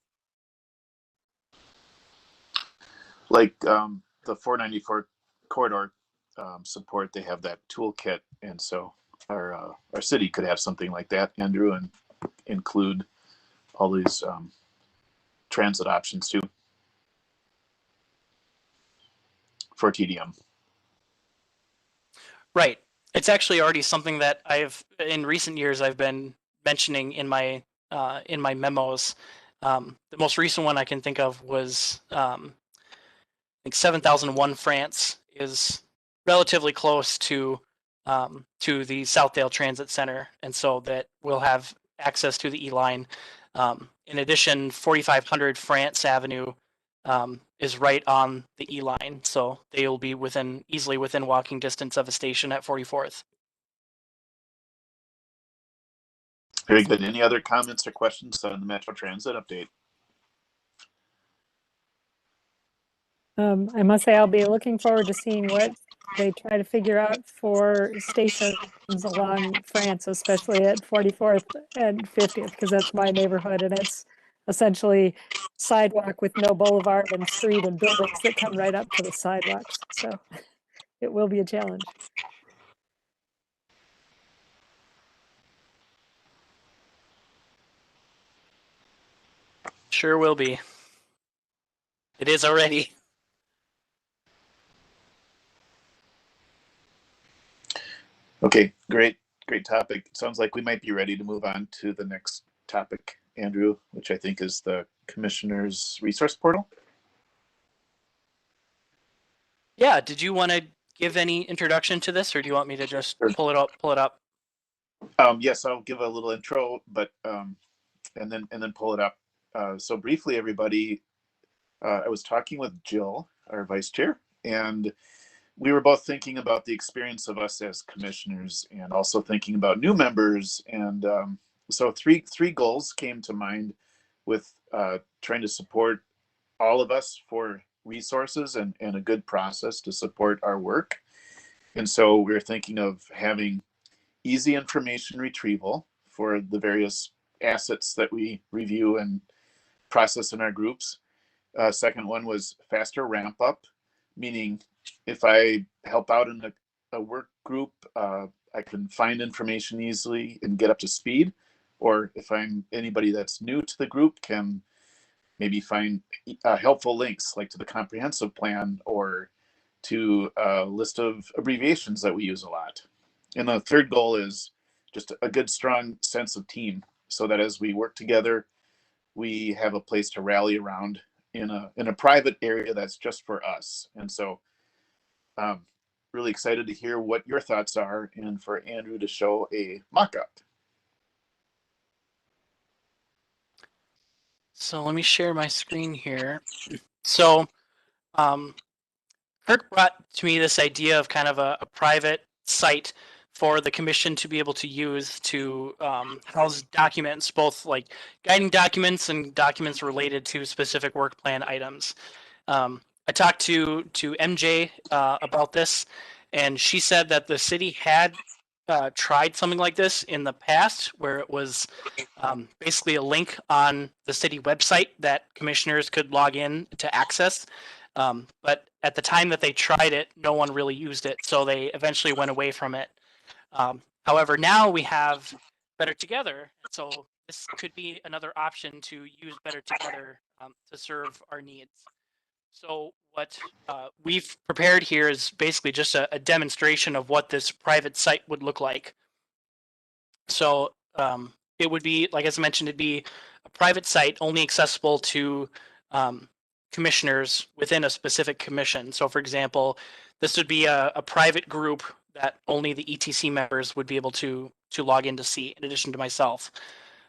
Like the 494 corridor support, they have that toolkit, and so our city could have something like that, Andrew, and include all these transit options too for TDM. Right. It's actually already something that in recent years, I've been mentioning in my memos. The most recent one I can think of was I think 7001 France is relatively close to the Southdale Transit Center, and so that we'll have access to the E-line. In addition, 4500 France Avenue is right on the E-line, so they will be easily within walking distance of a station at 44th. Very good. Any other comments or questions on the Metro Transit update? I must say I'll be looking forward to seeing what they try to figure out for stations along France, especially at 44th and 50th, because that's my neighborhood, and it's essentially sidewalk with no boulevard and street and buildings that come right up to the sidewalks. So it will be a challenge. Sure will be. It is already. Okay, great topic. It sounds like we might be ready to move on to the next topic, Andrew, which I think is the Commissioner's Resource Portal. Yeah, did you want to give any introduction to this, or do you want me to just pull it up? Yes, I'll give a little intro, but and then pull it up. So briefly, everybody, I was talking with Jill, our vice chair, and we were both thinking about the experience of us as commissioners, and also thinking about new members. And so three goals came to mind with trying to support all of us for resources and a good process to support our work. And so we were thinking of having easy information retrieval for the various assets that we review and process in our groups. Second one was faster ramp up, meaning if I help out in a work group, I can find information easily and get up to speed. Or if I'm anybody that's new to the group, can maybe find helpful links like to the comprehensive plan or to a list of abbreviations that we use a lot. And the third goal is just a good, strong sense of team, so that as we work together, we have a place to rally around in a private area that's just for us. And so really excited to hear what your thoughts are, and for Andrew to show a mock-up. So let me share my screen here. So Kirk brought to me this idea of kind of a private site for the commission to be able to use to house documents, both like guiding documents and documents related to specific work plan items. I talked to MJ about this, and she said that the city had tried something like this in the past, where it was basically a link on the city website that commissioners could log in to access. But at the time that they tried it, no one really used it, so they eventually went away from it. However, now we have Better Together, so this could be another option to use Better Together to serve our needs. So what we've prepared here is basically just a demonstration of what this private site would look like. So it would be, like as I mentioned, it'd be a private site only accessible to commissioners within a specific commission. So for example, this would be a private group that only the ETC members would be able to log in to see, in addition to myself.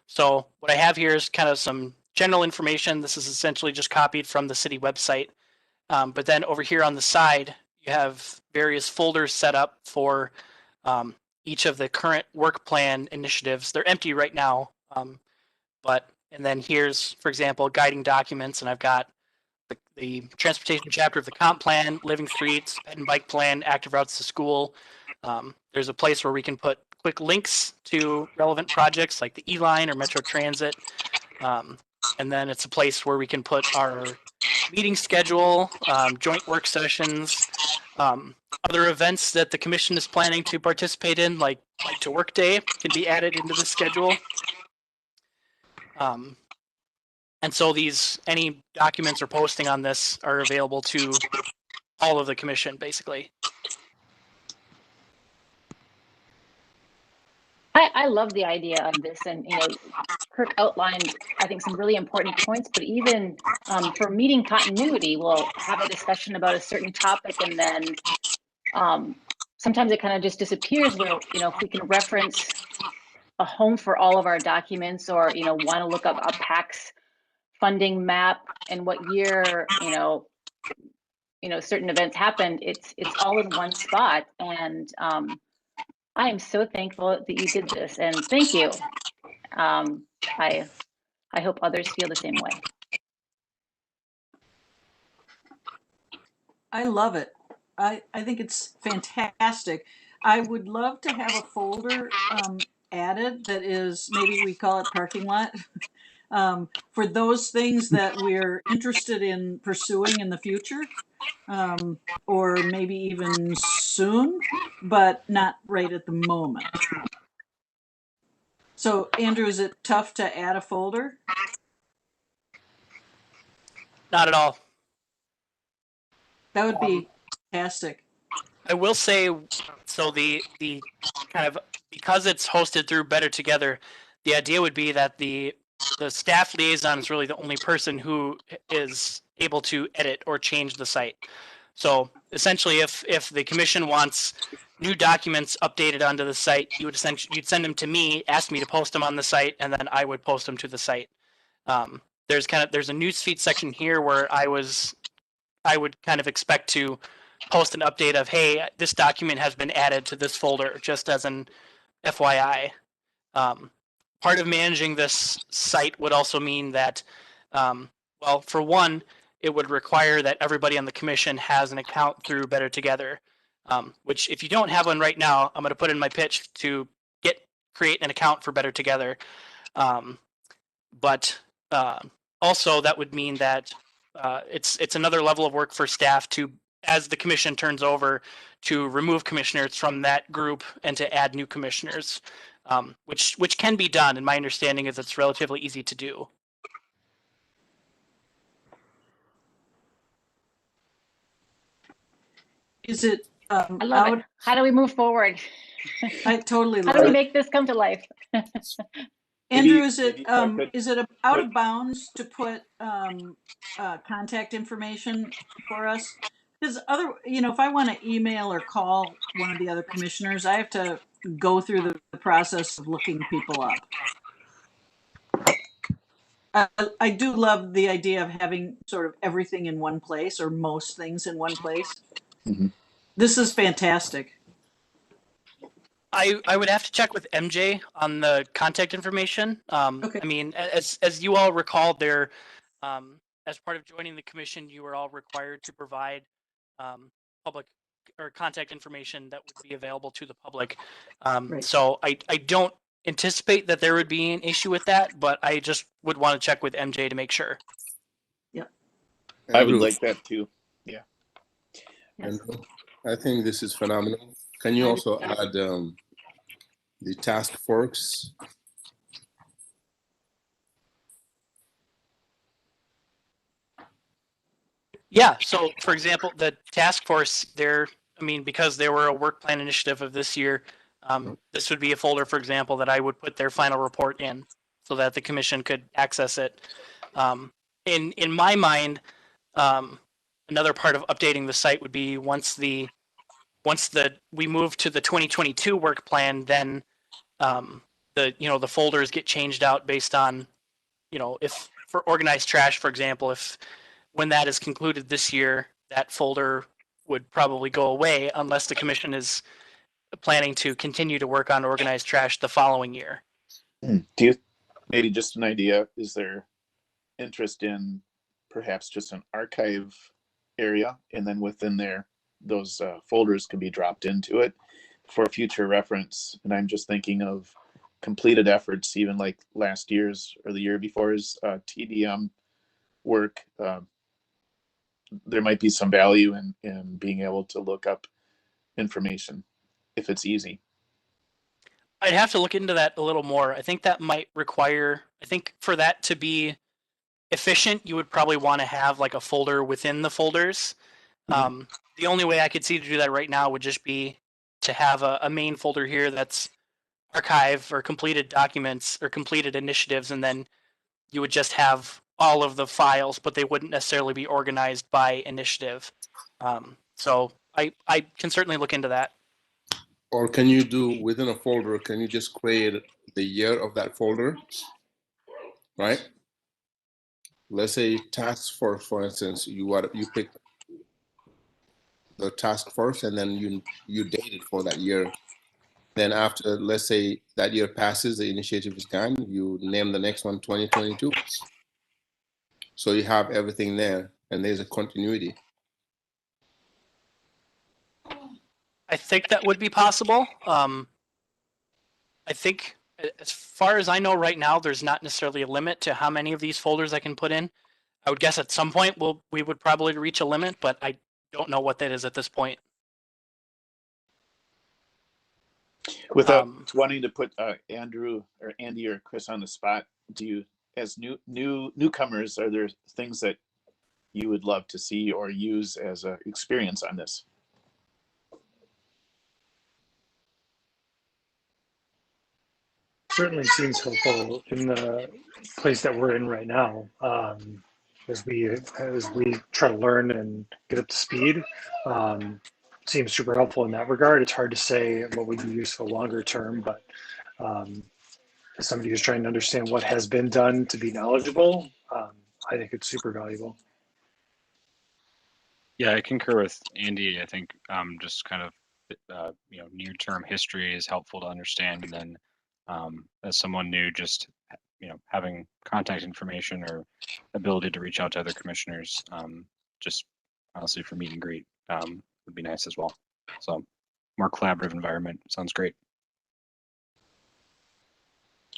So what I have here is kind of some general information. This is essentially just copied from the city website. But then over here on the side, you have various folders set up for each of the current work plan initiatives. They're empty right now, and then here's, for example, guiding documents, and I've got the transportation chapter of the comp plan, living streets, ped and bike plan, active routes to school. There's a place where we can put quick links to relevant projects like the E-Line or Metro Transit. And then it's a place where we can put our meeting schedule, joint work sessions, other events that the commission is planning to participate in, like Bike to Work Day, can be added into the schedule. And so any documents or posting on this are available to all of the commission, basically. I love the idea of this, and Kirk outlined, I think, some really important points. But even for meeting continuity, we'll have a discussion about a certain topic, and then sometimes it kind of just disappears. Where if we can reference a home for all of our documents, or want to look up a PACS funding map and what year certain events happened, it's all in one spot. And I am so thankful that you did this, and thank you. I hope others feel the same way. I love it. I think it's fantastic. I would love to have a folder added that is, maybe we call it parking lot, for those things that we're interested in pursuing in the future, or maybe even soon, but not right at the moment. So, Andrew, is it tough to add a folder? Not at all. That would be fantastic. I will say, so the kind of, because it's hosted through Better Together, the idea would be that the staff liaison is really the only person who is able to edit or change the site. So essentially, if the commission wants new documents updated onto the site, you'd send them to me, ask me to post them on the site, and then I would post them to the site. There's a newsfeed section here where I would kind of expect to post an update of, hey, this document has been added to this folder, just as an FYI. Part of managing this site would also mean that, well, for one, it would require that everybody on the commission has an account through Better Together, which if you don't have one right now, I'm going to put in my pitch to create an account for Better Together. But also that would mean that it's another level of work for staff to, as the commission turns over, to remove commissioners from that group and to add new commissioners, which can be done. And my understanding is it's relatively easy to do. Is it I love it. How do we move forward? I totally love How do we it. make this come to life? Andrew, is it out of bounds to put contact information for us? Because if I want to email or call one of the other commissioners, I have to go through the process of looking people up. I do love the idea of having sort of everything in one place, or most things in one place. Mm-hmm. This is fantastic. I would have to check with MJ on the contact information. Okay. I mean, as you all recall, there, as part of joining the commission, you were all required to provide public or contact information that would be available to the public. Right. So I don't anticipate that there would be an issue with that, but I just would want to check with MJ to make sure. Yep. I would like that too. Yeah. Yes. And I think this is phenomenal. Can you also add the task force? Yeah. So, for example, the task force, because they were a work plan initiative of this year, this would be a folder, for example, that I would put their final report in, so that the commission could access it. In my mind, another part of updating the site would be once we move to the 2022 work plan, then the folders get changed out based on, if for organized trash, for example, when that is concluded this year, that folder would probably go away unless the commission is planning to continue to work on organized trash the following year. Do you, maybe just an idea, is there interest in perhaps just an archive area, and then within there, those folders can be dropped into it for future reference. And I'm just thinking of completed efforts, even like last year's or the year before's TDM work. There might be some value in being able to look up information if it's easy. I'd have to look into that a little more. I think that might require, I think for that to be efficient, you would probably want to have like a folder within the folders. The only way I could see to do that right now would just be to have a main folder here that's archive or completed documents or completed initiatives, and then you would just have all of the files, but they wouldn't necessarily be organized by initiative. So I can certainly look into that. Or can you do within a folder, can you just create the year of that folder, right? Let's say task force, for instance, you pick the task force and then you date it for that year. Then after, let's say that year passes, the initiative is gone, you name the next one 2022. So you have everything there and there's a continuity. I think that would be possible. I think as far as I know right now, there's not necessarily a limit to how many of these folders I can put in. I would guess at some point we would probably reach a limit, but I don't know what that is at this point. Without wanting to put Andrew or Andy or Chris on the spot, do you, as newcomers, are there things that you would love to see or use as an experience on this? Certainly seems helpful in the place that we're in right now. As we try to learn and get up to speed, seems super helpful in that regard. It's hard to say what would be useful longer term, but as somebody who's trying to understand what has been done to be knowledgeable, I think it's super valuable. Yeah, I concur with Andy. I think just kind of near-term history is helpful to understand, and then as someone new, just having contact information or ability to reach out to other commissioners, just honestly for meet and greet would be nice as well. So more collaborative environment sounds great.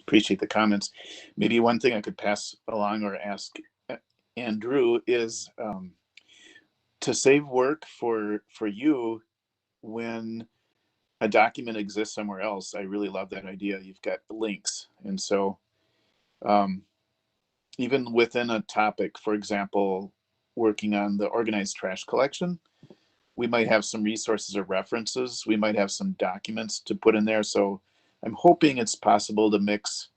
Appreciate the comments. Maybe one thing I could pass along or ask Andrew is to save work for you when a document exists somewhere else. I really love that idea. You've got links. And so even within a topic, for example, working on the organized trash collection, we might have some resources or references. We might have some documents to put in there. So I'm hoping it's possible to mix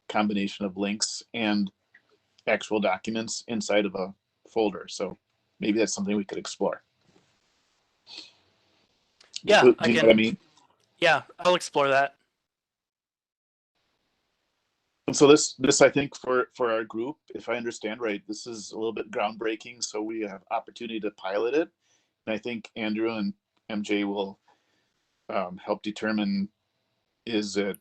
combination of links and actual documents inside of a folder. So maybe that's something we could explore. Yeah, Do you know what I mean? Yeah, I'll explore that. And so this I think for our group, if I understand right, this is a little bit groundbreaking. So we have opportunity to pilot it. And I think Andrew and MJ will help determine, is it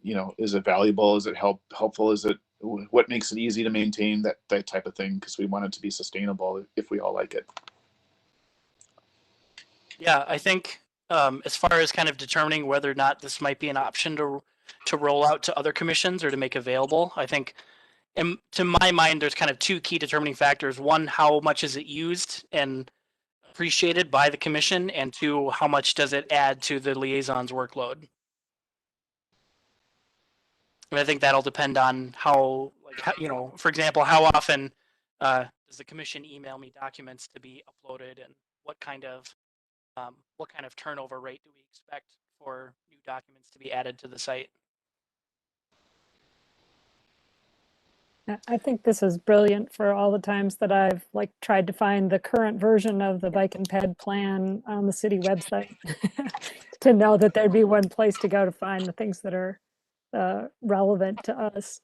valuable? Is it helpful? Is it, what makes it easy to maintain, that type of thing? Because we want it to be sustainable if we all like it. Yeah, I think as far as kind of determining whether or not this might be an option to roll out to other commissions or to make available, I think, and to my mind, there's kind of two key determining factors. One, how much is it used and appreciated by the commission, and two, how much does it add to the liaison's workload? And I think that'll depend on how, for example, how often does the commission email me documents to be uploaded, and what kind of turnover rate do we expect for new documents to be added to the site? I think this is brilliant for all the times that I've tried to find the current version of the bike and ped plan on the city website to know that there'd be one place to go to find the things that are relevant to us.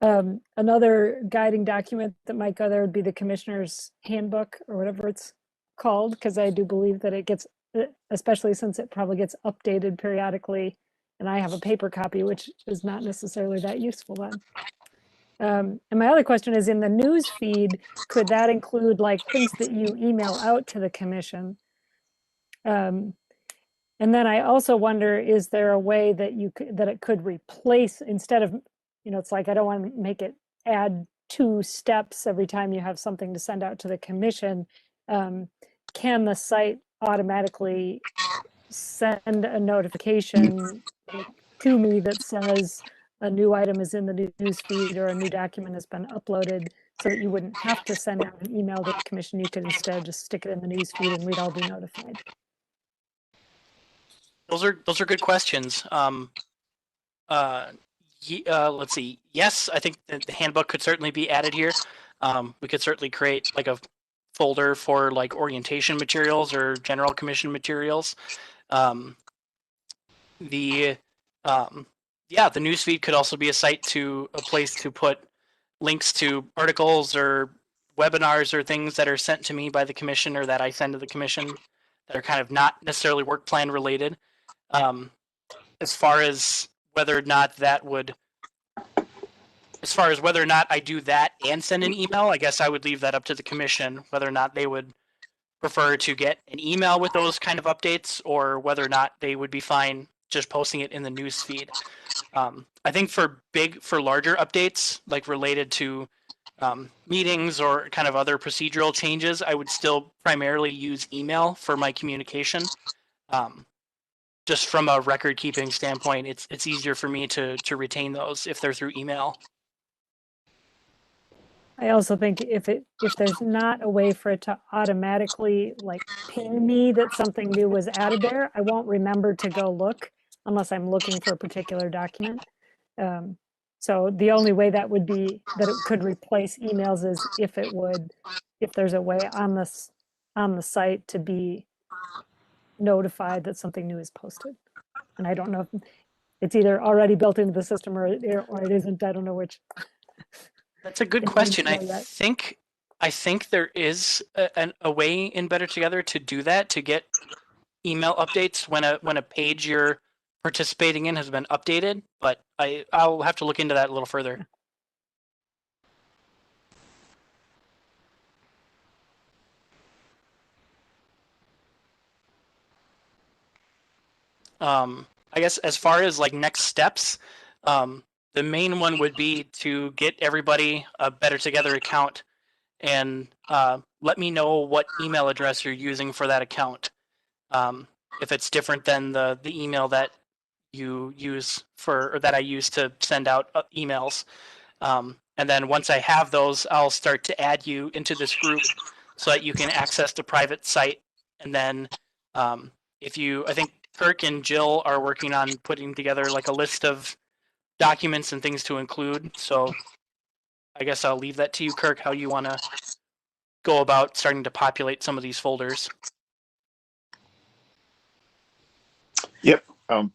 Another guiding document that might go there would be the commissioner's handbook or whatever it's called, because I do believe that it gets, especially since it probably gets updated periodically, and I have a paper copy, which is not necessarily that useful then. And my other question is, in the news feed, could that include like things that you email out to the commission? And then I also wonder, is there a way that that it could replace, instead of, it's like, I don't want to make it add 2 steps every time you have something to send out to the commission. Can the site automatically send a notification to me that says a new item is in the news feed or a new document has been uploaded, so that you wouldn't have to send out an email to the commission? You could instead just stick it in the news feed and we'd all be notified. Those are good questions. Let's see. Yes, I think the handbook could certainly be added here. We could certainly create like a folder for like orientation materials or general commission materials. The newsfeed could also be a place to put links to articles or webinars or things that are sent to me by the commission or that I send to the commission that are kind of not necessarily work plan related. As far as whether or not I do that and send an email, I guess I would leave that up to the commission, whether or not they would prefer to get an email with those kind of updates or whether or not they would be fine just posting it in the news feed. I think for larger updates, like related to meetings or kind of other procedural changes, I would still primarily use email for my communication. Just from a record keeping standpoint, it's easier for me to retain those if they're through email. I also think if there's not a way for it to automatically like ping me that something new was added there, I won't remember to go look unless I'm looking for a particular document. So the only way that would be that it could replace emails is if there's a way on the site to be notified that something new is posted. And I don't know if it's either already built into the system or it isn't. I don't know which. That's a good question. I think there is a way in Better Together to do that, to get email updates when a page you're participating in has been updated, but I'll have to look into that a little further. I guess as far as like next steps, the main one would be to get everybody a Better Together account and let me know what email address you're using for that account. If it's different than the email that you use or that I use to send out emails. And then once I have those, I'll start to add you into this group so that you can access the private site. And then I think Kirk and Jill are working on putting together like a list of documents and things to include. So I guess I'll leave that to you, Kirk, how you want to go about starting to populate some of these folders. Yep.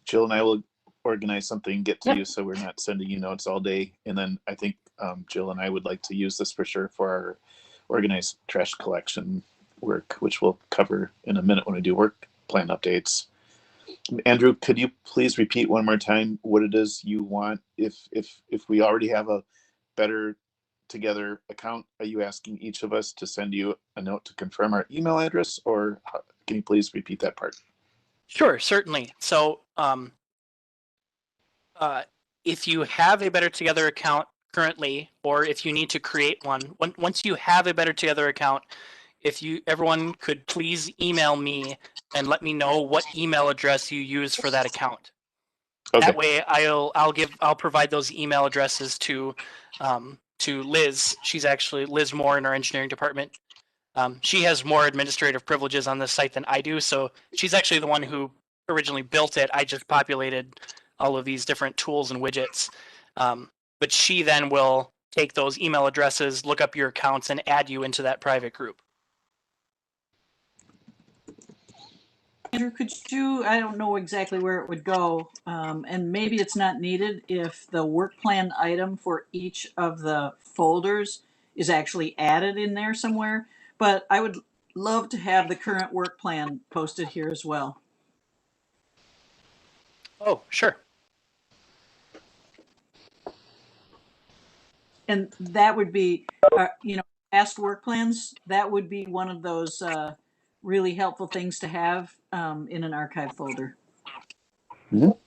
Jill and I will organize something, get to you so we're not sending you notes all day. And then I think Jill and I would like to use this for sure for our organized trash collection work, which we'll cover in a minute when we do work plan updates. Andrew, could you please repeat one more time what it is you want? If we already have a Better Together account, are you asking each of us to send you a note to confirm our email address, or can you please repeat that part? Sure, certainly. So if you have a Better Together account currently, or if you need to create one, once you have a Better Together account, everyone could please email me and let me know what email address you use for that account. Okay. That way I'll provide those email addresses to Liz. She's actually Liz Moore in our engineering department. She has more administrative privileges on this site than I do, so she's actually the one who originally built it. I just populated all of these different tools and widgets. But she then will take those email addresses, look up your accounts, and add you into that private group. Andrew, could you, I don't know exactly where it would go, and maybe it's not needed if the work plan item for each of the folders is actually added in there somewhere, but I would love to have the current work plan posted here as well. Oh, sure. And that would be, you know, past work plans. That would be one of those really helpful things to have in an archive folder. Mhm.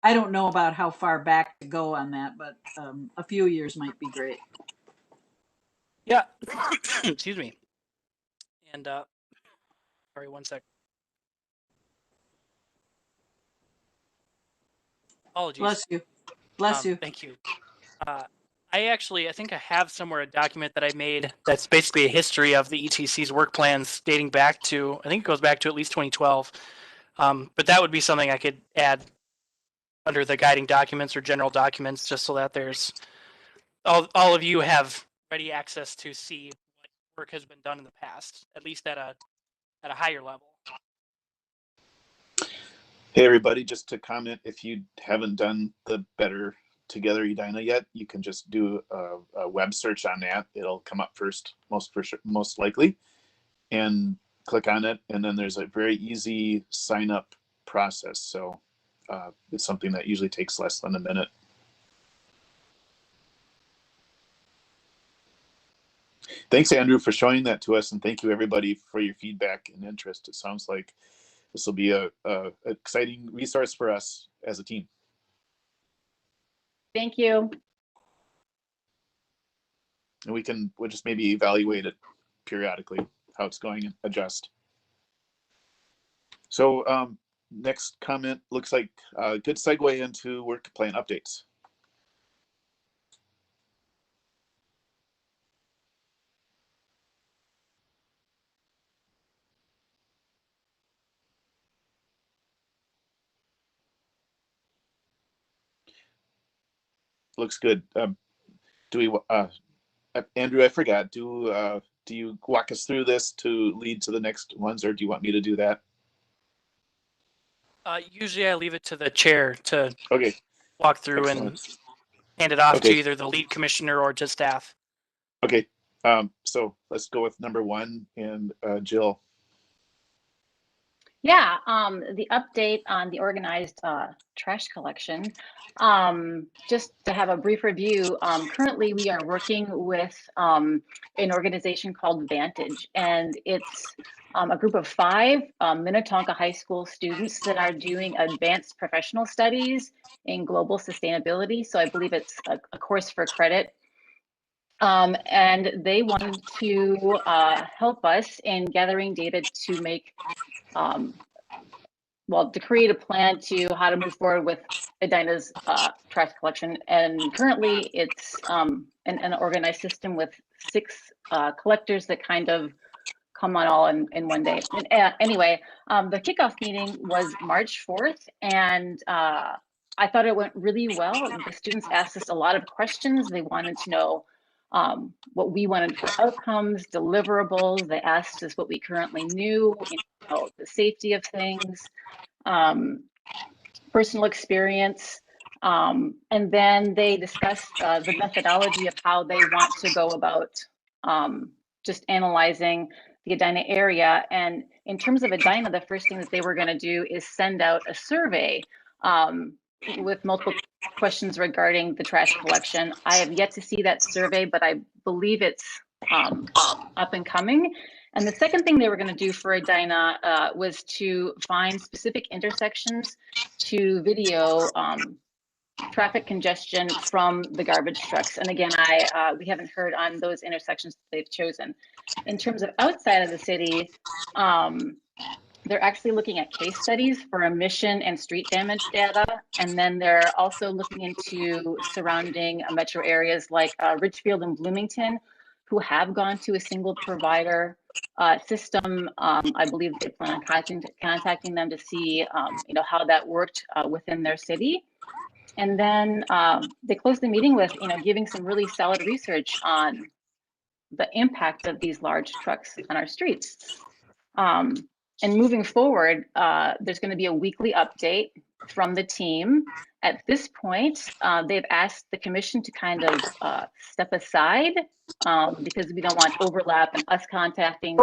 I don't know about how far back to go on that, but a few years might be great. Yeah. Excuse me. And sorry, one sec. Apologies. Bless you. Bless you. Thank you. I think I have somewhere a document that I made that's basically a history of the ETC's work plans dating back to, I think it goes back to at least 2012. But that would be something I could add under the guiding documents or general documents, just so that there's all of you have ready access to see what work has been done in the past, at least at a higher level. Hey everybody, just to comment, if you haven't done the Better Together Edina yet, you can just do a web search on that. It'll come up first, most likely, and click on it. And then there's a very easy sign up process. So it's something that usually takes less than a minute. Thanks, Andrew, for showing that to us. And thank you everybody for your feedback and interest. It sounds like this will be a exciting resource for us as a team. Thank you. And we'll just maybe evaluate it periodically, how it's going, and adjust. So next comment looks like a good segue into work plan updates. Looks good. Do we, Andrew, I forgot, do you walk us through this to lead to the next ones, or do you want me to do that? Usually I leave it to the chair to Okay. walk through Excellent. and hand it off to Okay. either the lead commissioner or to staff. Okay, so let's go with number one, and Jill. Yeah, the update on the organized trash collection. Just to have a brief review, currently we are working with an organization called Vantage, and it's a group of 5 Minnetonka High School students that are doing advanced professional studies in global sustainability. So I believe it's a course for credit. And they wanted to help us in gathering data to make to create a plan to how to move forward with Edina's trash collection. And currently it's an organized system with 6 collectors that kind of come on all in one day. And, anyway, the kickoff meeting was March 4th, and I thought it went really well. The students asked us a lot of questions. They wanted to know what we wanted for outcomes, deliverables. They asked us what we currently knew, the safety of things, personal experience, and then they discussed the methodology of how they want to go about just analyzing the Edina area. And in terms of Edina, the first thing that they were going to do is send out a survey with multiple questions regarding the trash collection. I have yet to see that survey, but I believe it's up and coming. And the second thing they were going to do for Edina was to find specific intersections to video traffic congestion from the garbage trucks. And again, we haven't heard on those intersections that they've chosen. In terms of outside of the city, they're actually looking at case studies for emission and street damage data. And then they're also looking into surrounding metro areas like Richfield and Bloomington, who have gone to a single provider system. I believe they plan on contacting them to see how that worked within their city. And then they closed the meeting with giving some really solid research on the impact of these large trucks on our streets. And moving forward, there's going to be a weekly update from the team. At this point, they've asked the commission to kind of step aside because we don't want overlap and us contacting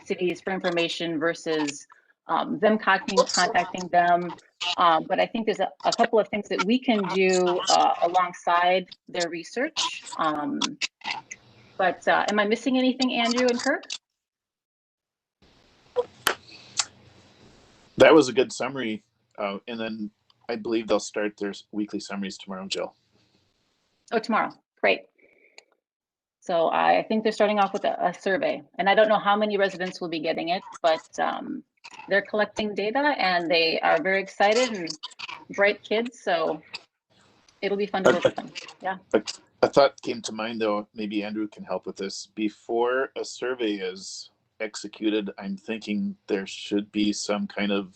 cities for information versus them contacting them. But I think there's a couple of things that we can do alongside their research. But am I missing anything, Andrew and Kirk? That was a good summary. And then I believe they'll start their weekly summaries tomorrow, Jill. Oh, tomorrow. Great. So I think they're starting off with a survey, and I don't know how many residents will be getting it, but they're collecting data and they are very excited and bright kids. So it'll be fun to work with them. Yeah. A thought came to mind, though. Maybe Andrew can help with this. Before a survey is executed, I'm thinking there should be some kind of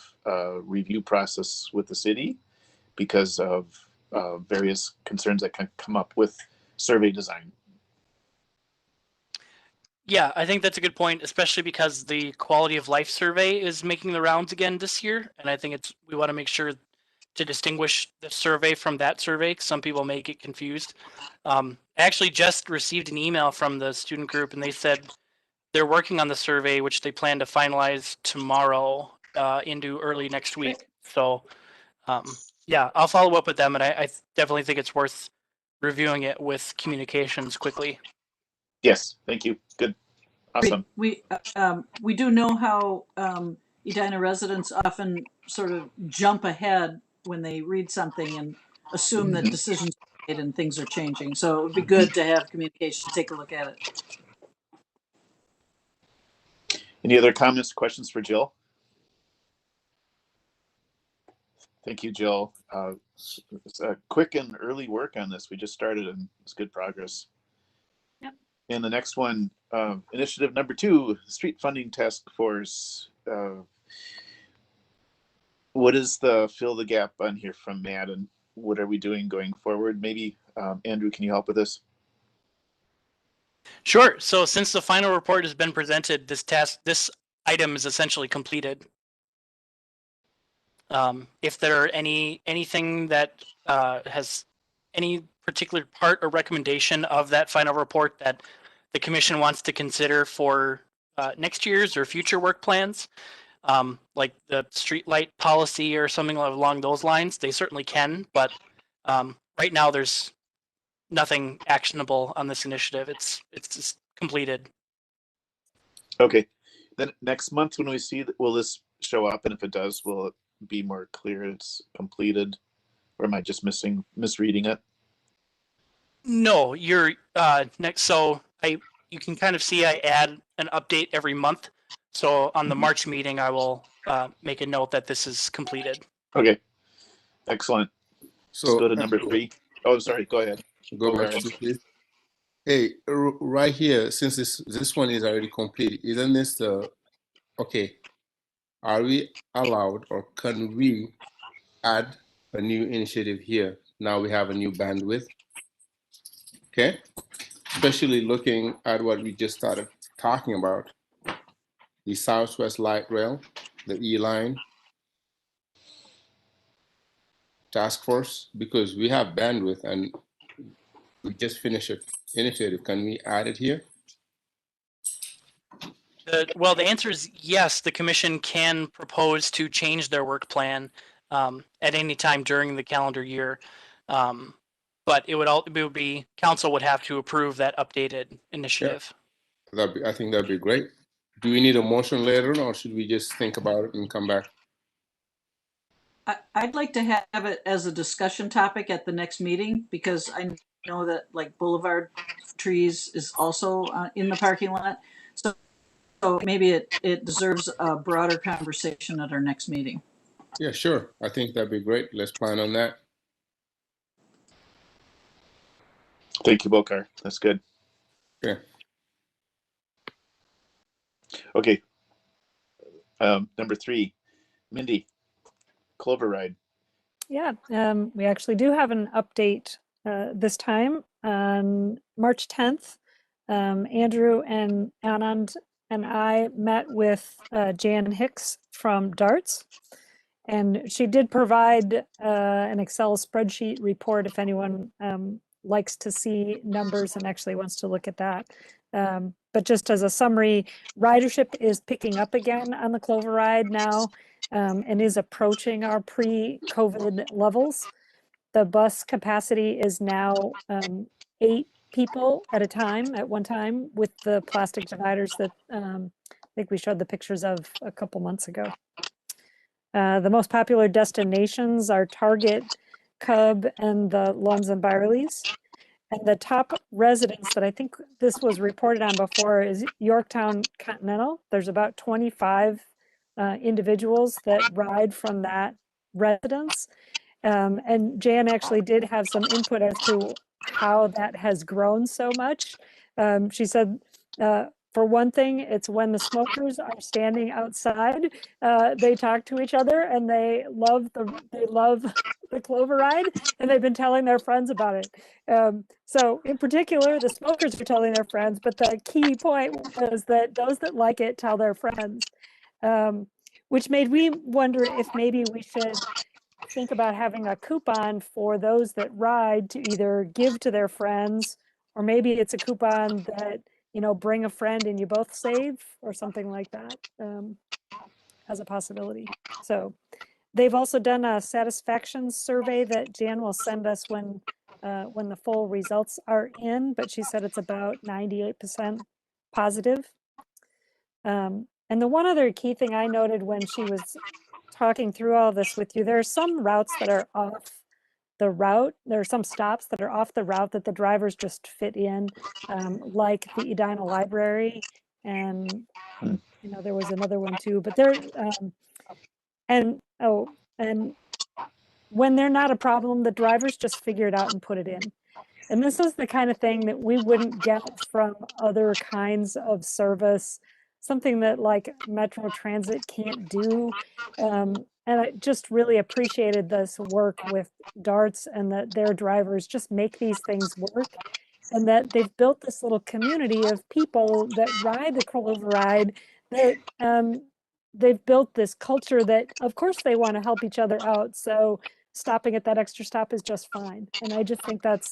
review process with the city because of various concerns that can come up with survey design. Yeah, I think that's a good point, especially because the quality of life survey is making the rounds again this year. And I think we want to make sure to distinguish the survey from that survey, because some people may get confused. I actually just received an email from the student group, and they said they're working on the survey, which they plan to finalize tomorrow into early next week. So yeah, I'll follow up with them, and I definitely think it's worth reviewing it with communications quickly. Yes, thank you. Good. Awesome. We do know how Edina residents often sort of jump ahead when they read something and assume that decisions are made and things are changing. So it would be good to have communication take a look at it. Any other comments, questions for Jill? Thank you, Jill. It's a quick and early work on this. We just started and it's good progress. Yep. And the next one, initiative number 2, Street Funding Task Force. What is the fill the gap on here from Matt, and what are we doing going forward? Maybe Andrew, can you help with this? Sure. So since the final report has been presented, this item is essentially completed. If there are anything that has any particular part or recommendation of that final report that the commission wants to consider for next year's or future work plans, like the streetlight policy or something along those lines, they certainly can. But right now, there's nothing actionable on this initiative. It's just completed. Okay. Then next month when we see, will this show up? And if it does, will it be more clear it's completed? Or am I just misreading it? No, you're next. So you can kind of see I add an update every month. So on the March meeting, I will make a note that this is completed. Okay. Excellent. So let's go to number 3. Oh, sorry. Go ahead. Go back to please. Hey, right here, since this one is already complete, isn't this the, okay, are we allowed or can we add a new initiative here? Now we have a new bandwidth. Okay, especially looking at what we just started talking about, the Southwest Light Rail, the E-Line task force, because we have bandwidth and we just finished an initiative. Can we add it here? Well, the answer is yes. The commission can propose to change their work plan at any time during the calendar year. But it would be council would have to approve that updated initiative. Yeah. I think that'd be great. Do we need a motion later, or should we just think about it and come back? I'd like to have it as a discussion topic at the next meeting, because I know that like boulevard trees is also in the parking lot. So maybe it deserves a broader conversation at our next meeting. Yeah, sure. I think that'd be great. Let's plan on that. Thank you, Bokar. That's good. Yeah. Okay. Number 3, Mindy, Clover Ride. Yeah, we actually do have an update this time on March 10th. Andrew and Anand and I met with Jan Hicks from DARTS, and she did provide an Excel spreadsheet report if anyone likes to see numbers and actually wants to look at that. But just as a summary, ridership is picking up again on the Clover Ride now. and is approaching our pre-COVID levels. The bus capacity is now 8 people at a time, at one time, with the plastic dividers that I think we showed the pictures of a couple months ago. The most popular destinations are Target, Cub, and the Lunds and Byerly's. And the top residence that I think this was reported on before is Yorktown Continental. There's about 25 individuals that ride from that residence. And Jan actually did have some input as to how that has grown so much. She said, for one thing, it's when the smokers are standing outside, they talk to each other and they love the Clover ride, and they've been telling their friends about it. So in particular, the smokers are telling their friends, but the key point was that those that like it tell their friends, which made me wonder if maybe we should think about having a coupon for those that ride to either give to their friends, or maybe it's a coupon that, bring a friend and you both save, or something like that, as a possibility. So they've also done a satisfaction survey that Jan will send us when the full results are in, but she said it's about 98% positive. And the one other key thing I noted when she was talking through all this with you, there are some routes that are off the route. There are some stops that are off the route that the drivers just fit in, like the Edina Library, and there was another one too. But there, and when they're not a problem, the drivers just figure it out and put it in. And this is the kind of thing that we wouldn't get from other kinds of service, something that like Metro Transit can't do. And I just really appreciated this work with DARTS, and that their drivers just make these things work, and that they've built this little community of people that ride the Clover ride, that they've built this culture that, of course, they want to help each other out. So stopping at that extra stop is just fine. And I just think that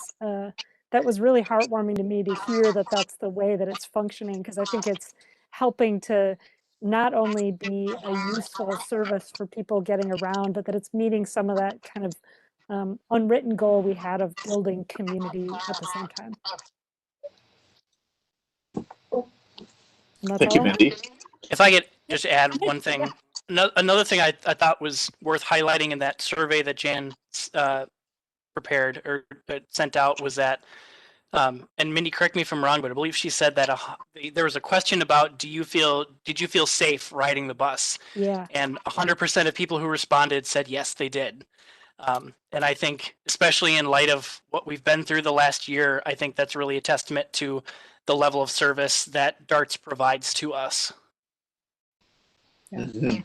was really heartwarming to me to hear that that's the way that it's functioning, because I think it's helping to not only be a useful service for people getting around, but that it's meeting some of that kind of unwritten goal we had of building community at the same time. Thank you, Mindy. If I could just add one thing, another thing I thought was worth highlighting in that survey that Jan prepared or sent out was that, and Mindy, correct me if I'm wrong, but I believe she said that there was a question about, did you feel safe riding the bus? Yeah. And 100% of people who responded said yes, they did. And I think, especially in light of what we've been through the last year, I think that's really a testament to the level of service that DARTS provides to us. Yeah.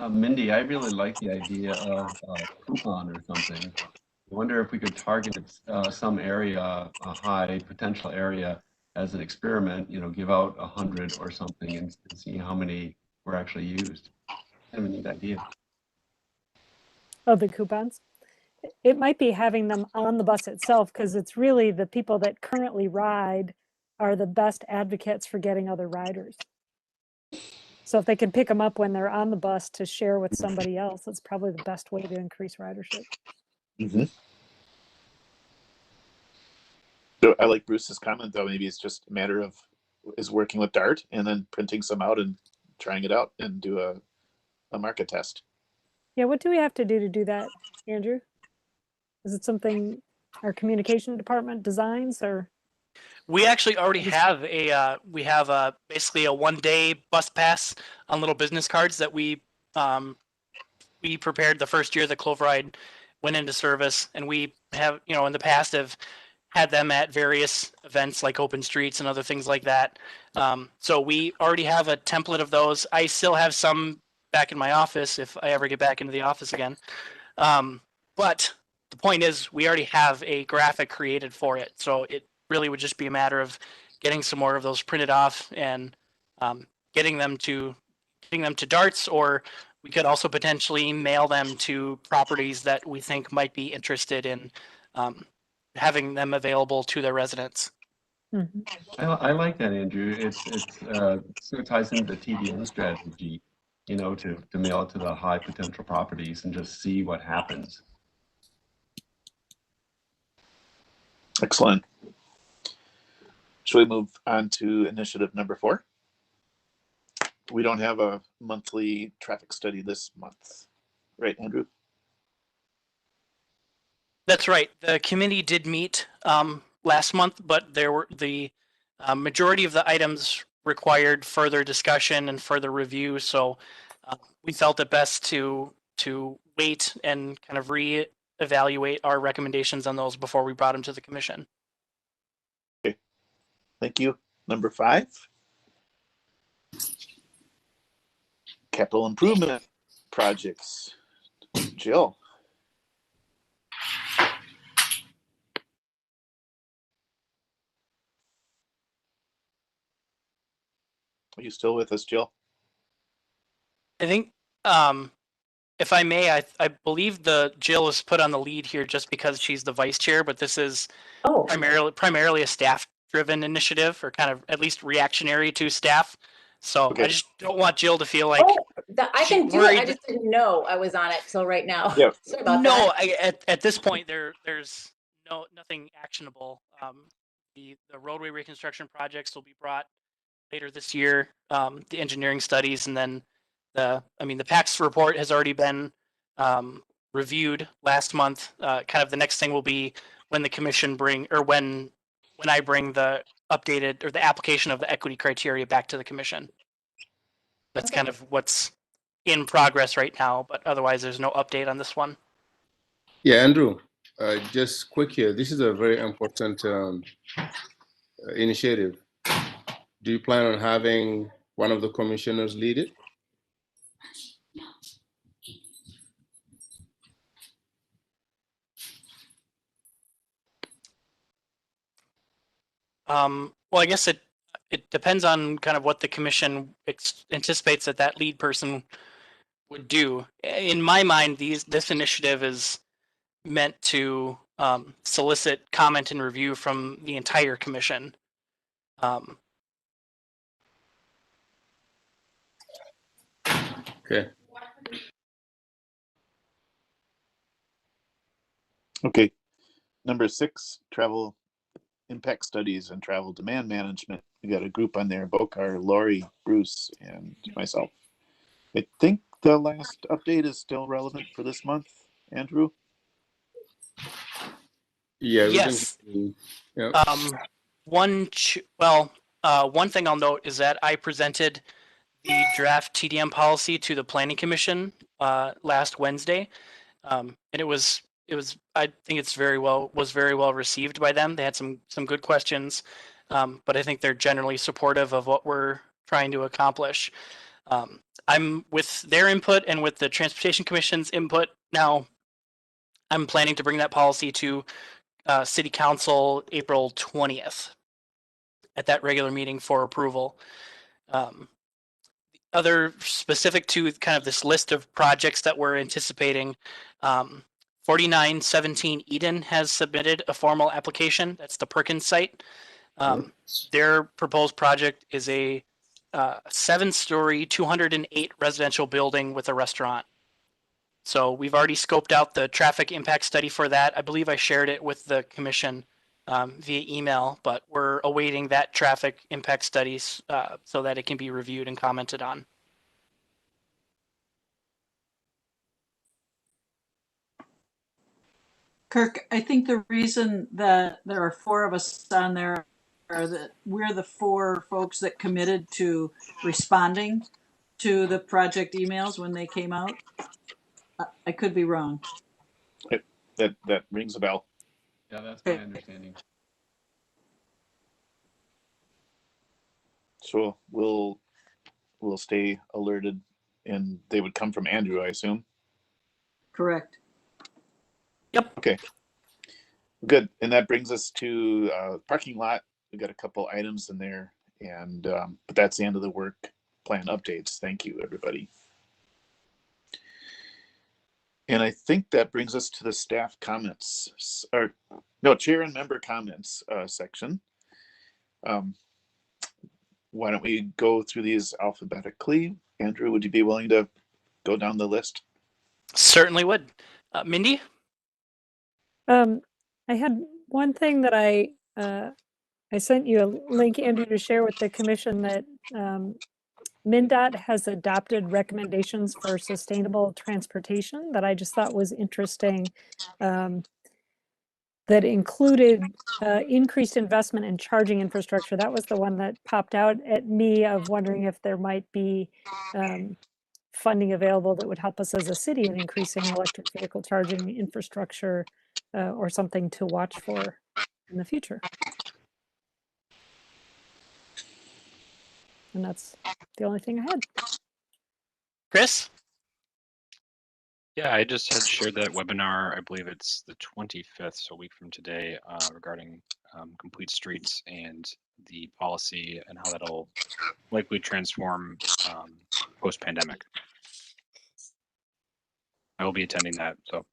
Mindy, I really like the idea of a coupon or something. I wonder if we could target some area, a high potential area, as an experiment, give out 100 or something and see how many were actually used. Kind of a neat idea. Oh, the coupons? It might be having them on the bus itself, because it's really the people that currently ride are the best advocates for getting other riders. So if they can pick them up when they're on the bus to share with somebody else, that's probably the best way to increase ridership. Mm-hmm. So I like Bruce's comment, though. Maybe it's just a matter of working with DART and then printing some out and trying it out and do a market test. Yeah, what do we have to do that, Andrew? Is it something our communication department designs, or? We actually already have basically a 1-day bus pass on little business cards that we prepared the first year the Clover Ride went into service, and we have, in the past have had them at various events like open streets and other things like that. So we already have a template of those. I still have some back in my office if I ever get back into the office again. But the point is, we already have a graphic created for it. So it really would just be a matter of getting some more of those printed off and getting them to DARTS, or we could also potentially mail them to properties that we think might be interested in having them available to their residents. I like that, Andrew. It sort of ties into the TDM strategy. you know, to mail it to the high potential properties and just see what happens. Excellent. Shall we move on to initiative number 4? We don't have a monthly traffic study this month, right, Andrew? That's right. The committee did meet last month, but there were the majority of the items required further discussion and further review. So we felt it best to wait and kind of re-evaluate our recommendations on those before we brought them to the commission. Okay, thank you. Number 5, capital improvement projects. Jill. Are you still with us, Jill? I think, if I may, I believe the Jill was put on the lead here just because she's the vice chair, but this is primarily a staff-driven initiative, or kind of at least reactionary to staff. So Okay. I just don't want Jill to feel like I can do it. worried I just didn't know I was on it till right now. Yeah. Sorry about no, that. at this point there's nothing actionable. The roadway reconstruction projects will be brought later this year. The engineering studies, and then the PACS report has already been reviewed last month. Kind of the next thing will be when the commission when I bring the updated or the application of the equity criteria back to the commission. That's kind of what's in progress right now, but otherwise there's no update on this one. Yeah, Andrew, just quick here. This is a very important initiative. Do you plan on having one of the commissioners lead it? Well, I guess it depends on kind of what the commission anticipates that lead person would do. In my mind, this initiative is meant to solicit comment and review from the entire commission. Okay. Okay. Number 6, travel impact studies and travel demand management. We got a group on there: Bokar, Lori, Bruce, and myself. I think the last update is still relevant for this month, Andrew. Yeah. Yes. One thing I'll note is that I presented the draft TDM policy to the Planning Commission last Wednesday, and it was I think was very well received by them. They had some good questions, but I think they're generally supportive of what we're trying to accomplish. I'm with their input and with the Transportation Commission's input now. I'm planning to bring that policy to City Council April 20th at that regular meeting for approval. Other specific to kind of this list of projects that we're anticipating, 4917 Eden has submitted a formal application. That's the Perkins site. Their proposed project is a 7-story, 208 residential building with a restaurant. So we've already scoped out the traffic impact study for that. I believe I shared it with the commission via email, but we're awaiting that traffic impact studies so that it can be reviewed and commented on. Kirk, I think the reason that there are 4 of us on there are that we're the 4 folks that committed to responding to the project emails when they came out. I could be wrong. That rings a bell. Yeah, that's my understanding. So we'll stay alerted, and they would come from Andrew, I assume. Correct. Yep. Okay. Good. And that brings us to parking lot. We got a couple items in there, and but that's the end of the work plan updates. Thank you, everybody. And I think that brings us to the staff comments, or no, chair and member comments section. why don't we go through these alphabetically? Andrew, would you be willing to go down the list? Certainly would. Mindy? I had one thing that I sent you a link, Andrew, to share with the commission that MnDOT has adopted recommendations for sustainable transportation that I just thought was interesting. That included increased investment in charging infrastructure. That was the one that popped out at me of wondering if there might be funding available that would help us as a city in increasing electric vehicle charging infrastructure or something to watch for in the future. And that's the only thing I had. Chris? Yeah, I just had shared that webinar. I believe it's the 25th, so a week from today, regarding complete streets and the policy and how that'll likely transform post-pandemic. I will be attending that, so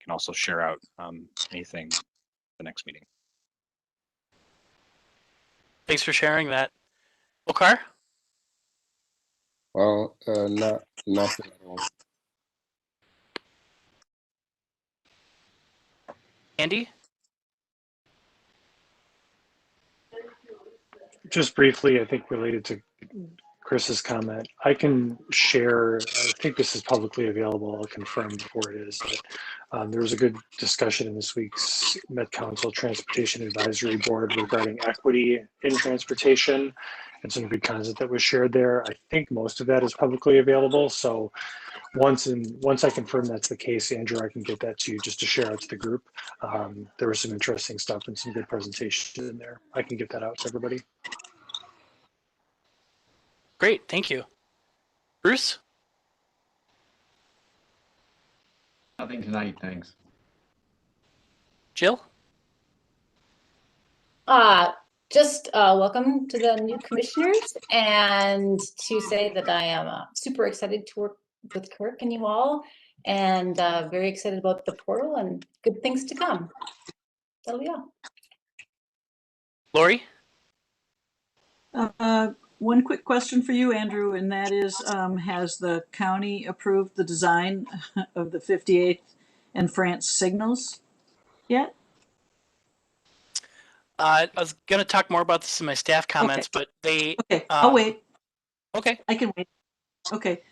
can also share out anything the next meeting. Thanks for sharing that. Okar? Well, nothing at all. Andy? Just briefly, I think related to Chris's comment, I can share, I think this is publicly available, I'll confirm before it is, that there was a good discussion in this week's Met Council Transportation Advisory Board regarding equity in transportation and some good content that was shared there. I think most of that is publicly available. So once I confirm that's the case, Andrew, I can get that to you just to share out to the group. There was some interesting stuff and some good presentation in there. I can get that out to everybody. Great, thank you. Bruce? Nothing tonight, thanks. Jill? Just welcome to the new commissioners, and to say that I am super excited to work with Kirk and you all, and very excited about the portal and good things to come. That'll be all. Lori? One quick question for you, Andrew, and that is, has the county approved the design of the 58th and France signals yet? I was going to talk more about this in my staff comments, but they... Okay, I'll wait. Okay. I can wait. Okay.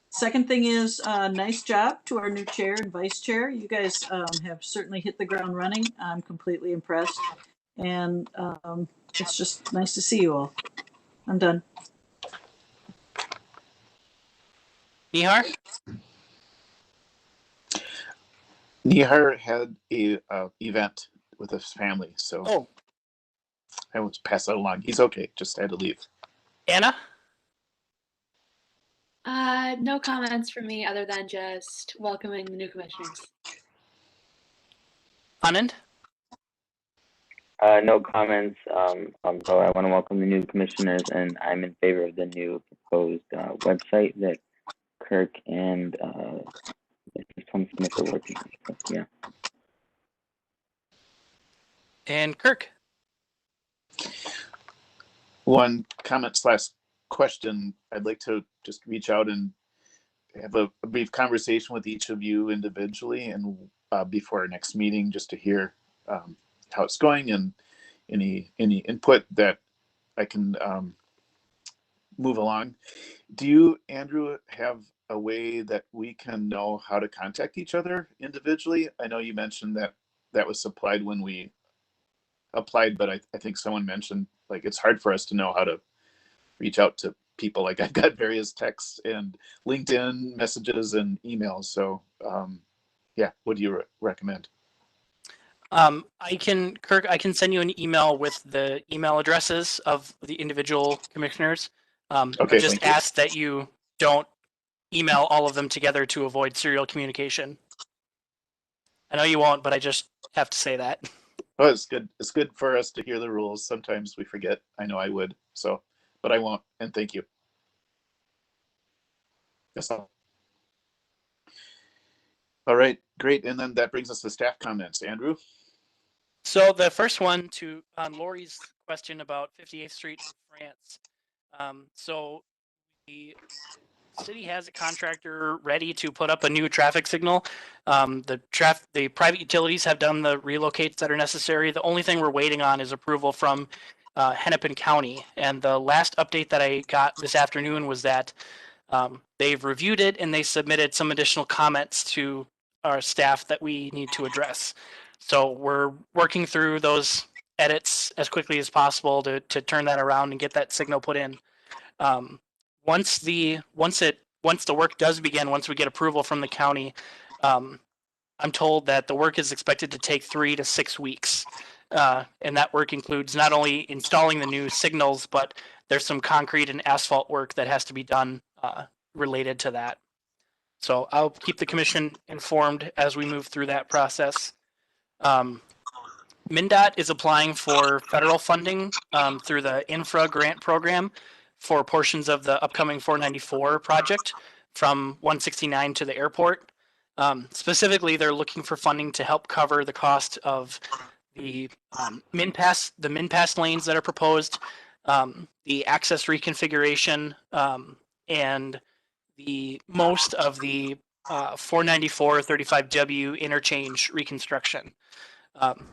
Second thing is, nice job to our new chair and vice chair. You guys have certainly hit the ground running. I'm completely impressed. And it's just nice to see you all. I'm done. Nihar? Nihar had a event with his family, so I will pass that along. He's okay, just had to leave. Anna? No comments from me other than just welcoming the new commissioners. Anand? No comments. So I want to welcome the new commissioners, and I'm in favor of the new proposed website that Kirk and Tom Smith are working on. So, yeah. And Kirk? One comment / question. I'd like to just reach out and have a brief conversation with each of you individually and before our next meeting, just to hear how it's going and any input that I can move along. Do you, Andrew, have a way that we can know how to contact each other individually? I know you mentioned that that was supplied when we applied, but I think someone mentioned like it's hard for us to know how to reach out to people. Like I've got various texts and LinkedIn messages and emails. So yeah, what do you recommend? Kirk, I can send you an email with the email addresses of the individual commissioners. Okay, I just ask that you don't email all of them together to avoid serial communication. I know you won't, but I just have to say that. Oh, it's good. It's good for us to hear the rules. Sometimes we forget. I know I would. So, but I won't. And thank you. That's all. All right, great. And then that brings us to staff comments. Andrew? So the first one on Lori's question about 58th Street in France. So the city has a contractor ready to put up a new traffic signal. The private utilities have done the relocates that are necessary. The only thing we're waiting on is approval from Hennepin County. And the last update that I got this afternoon was that they've reviewed it and they submitted some additional comments to our staff that we need to address. So we're working through those edits as quickly as possible to turn that around and get that signal put in. Once the work does begin, once we get approval from the county, I'm told that the work is expected to take 3 to 6 weeks. And that work includes not only installing the new signals, but there's some concrete and asphalt work that has to be done related to that. So I'll keep the commission informed as we move through that process. MnDOT is applying for federal funding through the infra grant program for portions of the upcoming 494 project from 169 to the airport. Specifically, they're looking for funding to help cover the cost of the min-pass lanes that are proposed, the access reconfiguration, and the most of the 494 35W interchange reconstruction.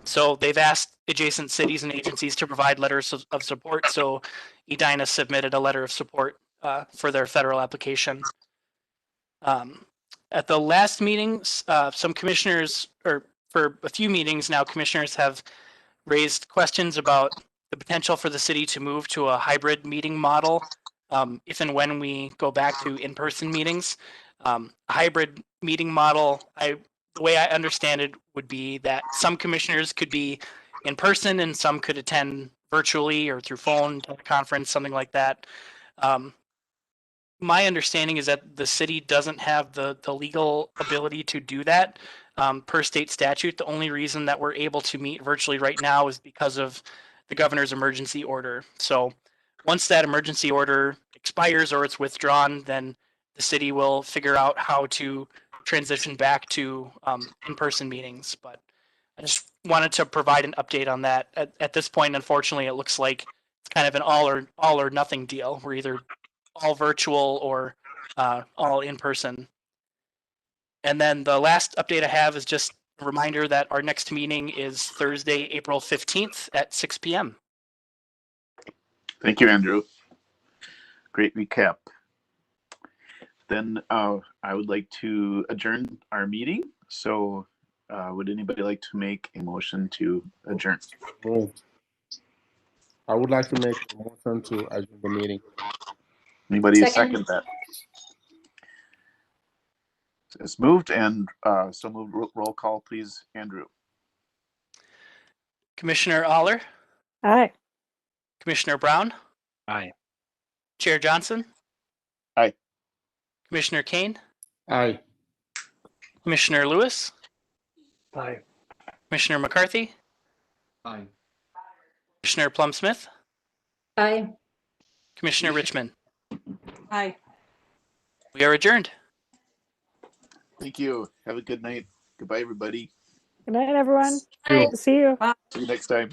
So they've asked adjacent cities and agencies to provide letters of support. So Edina submitted a letter of support for their federal application. At the last meetings, some commissioners, or for a few meetings now, commissioners have raised questions about the potential for the city to move to a hybrid meeting model if and when we go back to in-person meetings. A hybrid meeting model, the way I understand it would be that some commissioners could be in person and some could attend virtually or through phone, teleconference, something like that. My understanding is that the city doesn't have the legal ability to do that per state statute. The only reason that we're able to meet virtually right now is because of the governor's emergency order. So once that emergency order expires or it's withdrawn, then the city will figure out how to transition back to in-person meetings. But I just wanted to provide an update on that. At this point, unfortunately, it looks like it's kind of an all or nothing deal. We're either all virtual or all in person. And then the last update I have is just a reminder that our next meeting is Thursday, April 15th at 6 p.m. Thank you, Andrew. Great recap. Then I would like to adjourn our meeting. So would anybody like to make a motion to adjourn? I would like to make a motion to adjourn the meeting. Anybody second that? It's moved and so moved. Roll call, please, Andrew. Commissioner Aller? Aye. Commissioner Brown? Aye. Chair Johnson? Aye. Commissioner Kane? Aye. Commissioner Lewis? Aye. Commissioner McCarthy? Aye. Commissioner Plum-Smith? Aye. Commissioner Richmond? Aye. We are adjourned. Thank you. Have a good night. Goodbye, everybody. Good night, everyone. Aye. See you. See you next time.